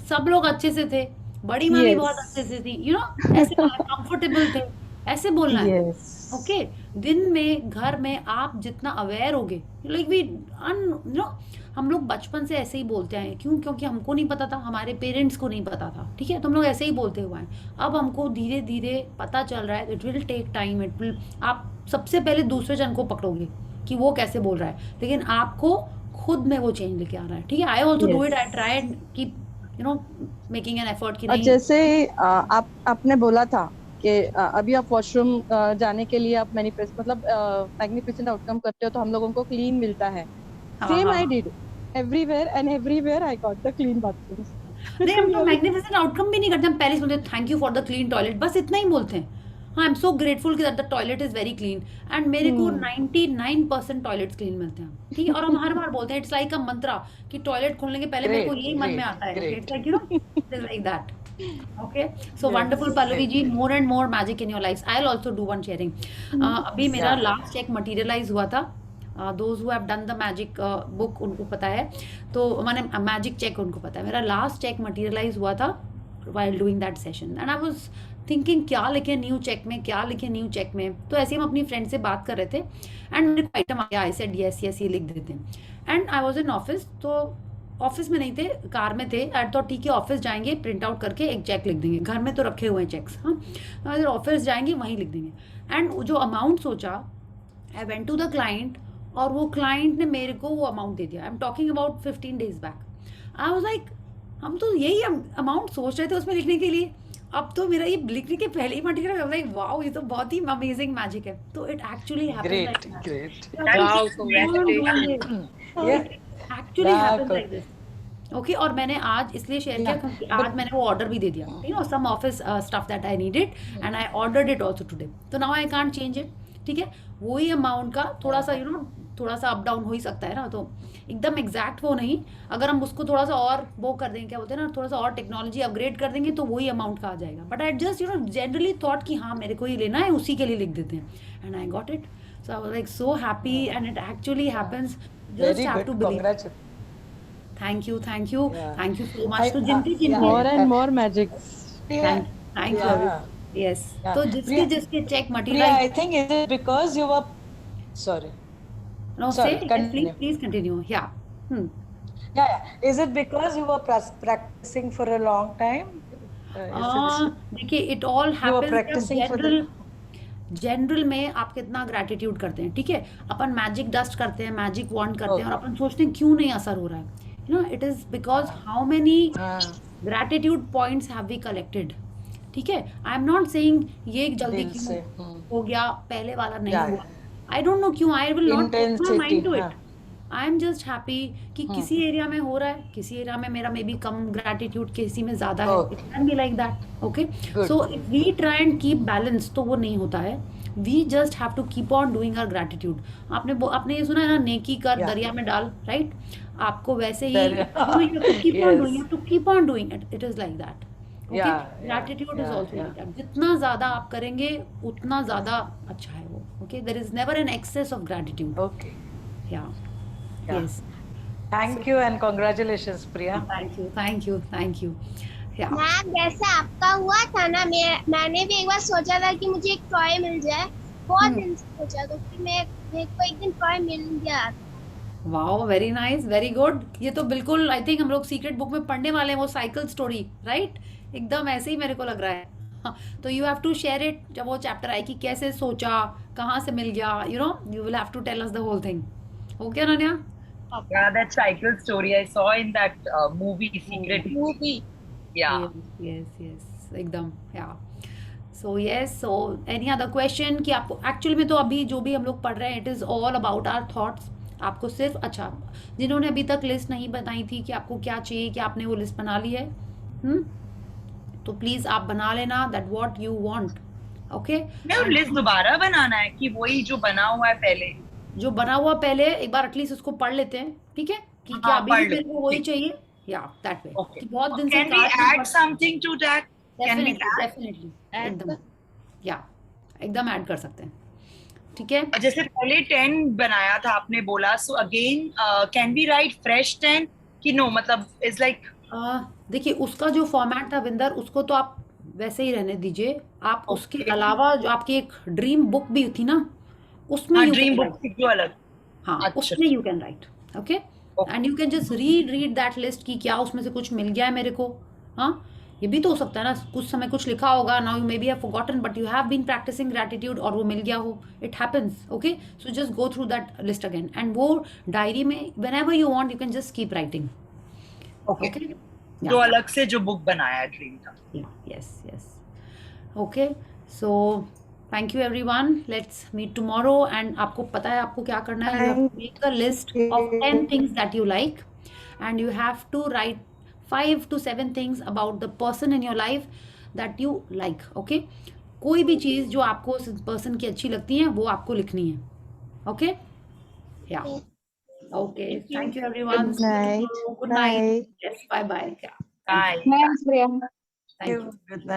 सब लोग अच्छे से थे, बड़ी माँ भी बहुत अच्छे से थी, यू नो, ऐसे कंफर्टेबल थे, ऐसे बोलना है। ओके, दिन में घर में आप जितना अवेयर होगे, लाइक वी नो, हम लोग बचपन से ऐसे ही बोलते हैं, क्यों? क्योंकि हमको नहीं पता था, हमारे पेरेंट्स को नहीं पता था, ठीक है, तो हम लोग ऐसे ही बोलते हुए हैं। अब हमको धीरे धीरे पता चल रहा है, it will take time, it will, आप सबसे पहले दूसरे जन को पकड़ोगे कि वो कैसे बोल रहा है, लेकिन आपको खुद में वो चेंज लेके आना है, ठीक है। I also do it, I tried कि you know making an effort कि नहीं। जैसे आपने बोला था कि अभी आप वॉशरूम जाने के लिए आप मैग्निफिसेंट आउटकम करते हो तो हम लोगों को क्लीन मिलता है, same I did everywhere I got the clean bathrooms. नहीं, हम तो मैग्निफिसेंट आउटकम भी नहीं करते, हम पहले से बोलते हैं thank you for the clean toilet, बस इतना ही बोलते हैं। हाँ, आई एम सो ग्रेटफुल कि the toilet is very clean, and मेरे को 99% टॉयलेट्स क्लीन मिलते हैं, ठीक है। और हम हर बार बोलते हैं, इट्स लाइक अ मंत्रा कि टॉयलेट खोलने के पहले मेरे को यही मन में आता है, it's like you know, it's like that. Okay, so wonderful, Pallavi ji, more and more magic in your lives. I'll also do one sharing. अभी मेरा लास्ट चेक मटेरियलाइज हुआ था, those who have done the magic book उनको पता है, तो मैंने magic check उनको पता है, मेरा लास्ट चेक मटेरियलाइज हुआ था while doing that session, and I was thinking क्या लिखे न्यू चेक में, क्या लिखे न्यू चेक में। तो ऐसे हम अपनी फ्रेंड से बात कर रहे थे, एंड मेरे को आइटम आ गया, आई सेड यस यस ये लिख देते हैं, and I was in office, तो ऑफिस में नहीं थे, कार में थे, एंड तो ठीक है ऑफिस जाएंगे, प्रिंट आउट करके एक चेक लिख देंगे, घर में तो रखे हुए हैं चेक्स, हाँ, अगर ऑफिस जाएंगे वहीं लिख देंगे। एंड जो अमाउंट सोचा, I went to the client, और वो क्लाइंट ने मेरे को वो अमाउंट दे दिया। I am talking about 15 days back. I was like, हम तो यही अमाउंट सोच रहे थे उसमें लिखने के लिए, अब तो मेरा ये लिखने के पहले ही मटेरियल, लाइक वाओ, ये तो बहुत ही अमेजिंग मैजिक है। तो it actually happens like this. Okay, और मैंने आज इसलिए शेयर किया क्योंकि आज मैंने वो ऑर्डर भी दे दिया, you know, some office stuff that I needed, and I ordered it also today, तो now I can't change it, ठीक है। वही अमाउंट का थोड़ा सा, यू नो, थोड़ा सा अप डाउन हो ही सकता है ना, तो एकदम एग्जैक्ट वो नहीं, अगर हम उसको थोड़ा सा और वो कर देंगे, क्या बोलते हैं ना, थोड़ा सा और टेक्नोलॉजी अपग्रेड कर देंगे तो वही अमाउंट का आ जाएगा। But I just, you know, generally thought कि हाँ मेरे को ये लेना है, उसी के लिए लिख देते हैं, and I got it, so I was like so happy, and it actually happens, just have to believe. Thank you so much. तो जिनके more and more magic. Thank you. Yes. तो जिसके check material, I think is it because you were sorry. No, Sorry, say please continue. Yeah. Yeah. Is it because you were practicing for a long time? देखिए, it all happens general में आप कितना gratitude करते हैं, ठीक है। अपन magic dust करते हैं, मैजिक वॉन्ड करते हैं, और अपन सोचते हैं क्यों नहीं असर हो रहा है, it is because how many gratitude points have we collected. ठीक है, आई एम नॉट सेइंग ये जल्दी दिल क्यों से हो गया, पहले वाला नहीं Yeah, हुआ. आई डोंट नो क्यों, I will not put my mind to intensity. It. I am just happy कि किसी एरिया में हो रहा है, किसी एरिया में मेरा मे बी कम ग्रैटिट्यूड, किसी में ज्यादा है. Okay. It can be like that. Okay, Good. So if we try and keep balance तो वो नहीं होता है. We just have to keep on doing our gratitude. आपने ये सुना है ना, नेकी कर Yeah. दरिया में डाल, राइट? आपको वैसे ही दरिया- keep on Yes. Doing, to keep on doing it. It is like that. Okay, Yeah, gratitude is yeah, also yeah. like that. जितना ज्यादा आप करेंगे उतना ज्यादा अच्छा है वो. Okay, there is never an excess of gratitude. Okay. Yeah. Yeah. Yes. Thank you and congratulations, Priya. Thank you. Thank you. Thank you. Yeah. Ma'am जैसे आपका हुआ था ना, मैंने भी एक बार सोचा था कि मुझे एक टॉय मिल जाए, बहुत दिन से सोचा, तो फिर मेरे को एक दिन टॉय मिल गया. Wow, very nice, very good. ये तो बिल्कुल आई थिंक हम लोग सीक्रेट बुक में पढ़ने वाले हैं वो साइकिल स्टोरी, राइट? एकदम ऐसे ही मेरे को लग रहा है. हाँ, तो you have to share it जब वो चैप्टर आए कि कैसे सोचा, कहाँ से मिल गया, you will have to tell us the whole thing. Okay Ananya? Yeah, that cycle story I saw in that movie, Secret Movie. Yeah. Yes, एकदम. Yeah. So yes, so any other question कि आपको एक्चुअली में तो अभी जो भी हम लोग पढ़ रहे हैं, it is all about our thoughts. आपको सिर्फ, अच्छा, जिन्होंने अभी तक लिस्ट नहीं बनाई थी कि आपको क्या चाहिए, कि आपने वो लिस्ट बना ली है, तो प्लीज आप बना लेना that what you want. Okay, नहीं, लिस्ट दोबारा बनाना है कि वही जो बना हुआ है पहले, जो बना हुआ पहले एक बार एटलीस्ट उसको पढ़ लेते हैं, ठीक है? कि क्या हाँ, अभी पढ़ भी मेरे लेते को वही हैं. चाहिए, या दैट वे. Okay. कि बहुत दिन से Can we कार्ड में add something to that? Can we add? Definitely एकदम, या एकदम ऐड कर सकते हैं. ठीक है, जैसे पहले 10 बनाया था आपने बोला, so again can we write fresh 10 कि नो, मतलब इज लाइक, देखिए उसका जो फॉर्मेट था विंदर, उसको तो आप वैसे ही रहने दीजिए. आप उसके अलावा जो आपकी एक ड्रीम बुक भी थी ना, उसमें you dream can book write. जो अलग. हाँ, अच्छा. उसमें you can write. Okay, and you can just read that list कि क्या उसमें से कुछ मिल गया है मेरे को. हाँ, ये भी तो हो सकता है ना, कुछ समय कुछ लिखा होगा, now you may be have forgotten but you have been practising gratitude और वो मिल गया हो. It happens. Okay, so just go through that list again, and वो डायरी में whenever you want you can just keep writing. Okay, okay, जो अलग से जो बुक बनाया है ड्रीम का. yes. Okay, so thank you everyone. Let's meet tomorrow. And आपको पता है आपको क्या करना है? You have to make a list of 10 things that you like, and you have to write 5 to 7 things about the person in your life that you like. Okay, कोई भी चीज जो आपको उस पर्सन की अच्छी लगती है वो आपको लिखनी है. Okay, yeah. Okay, thank you everyone. Good night. Good night. Bye. Yes, bye. Yeah. Bye. Thanks, Priya. Thank you. Good night.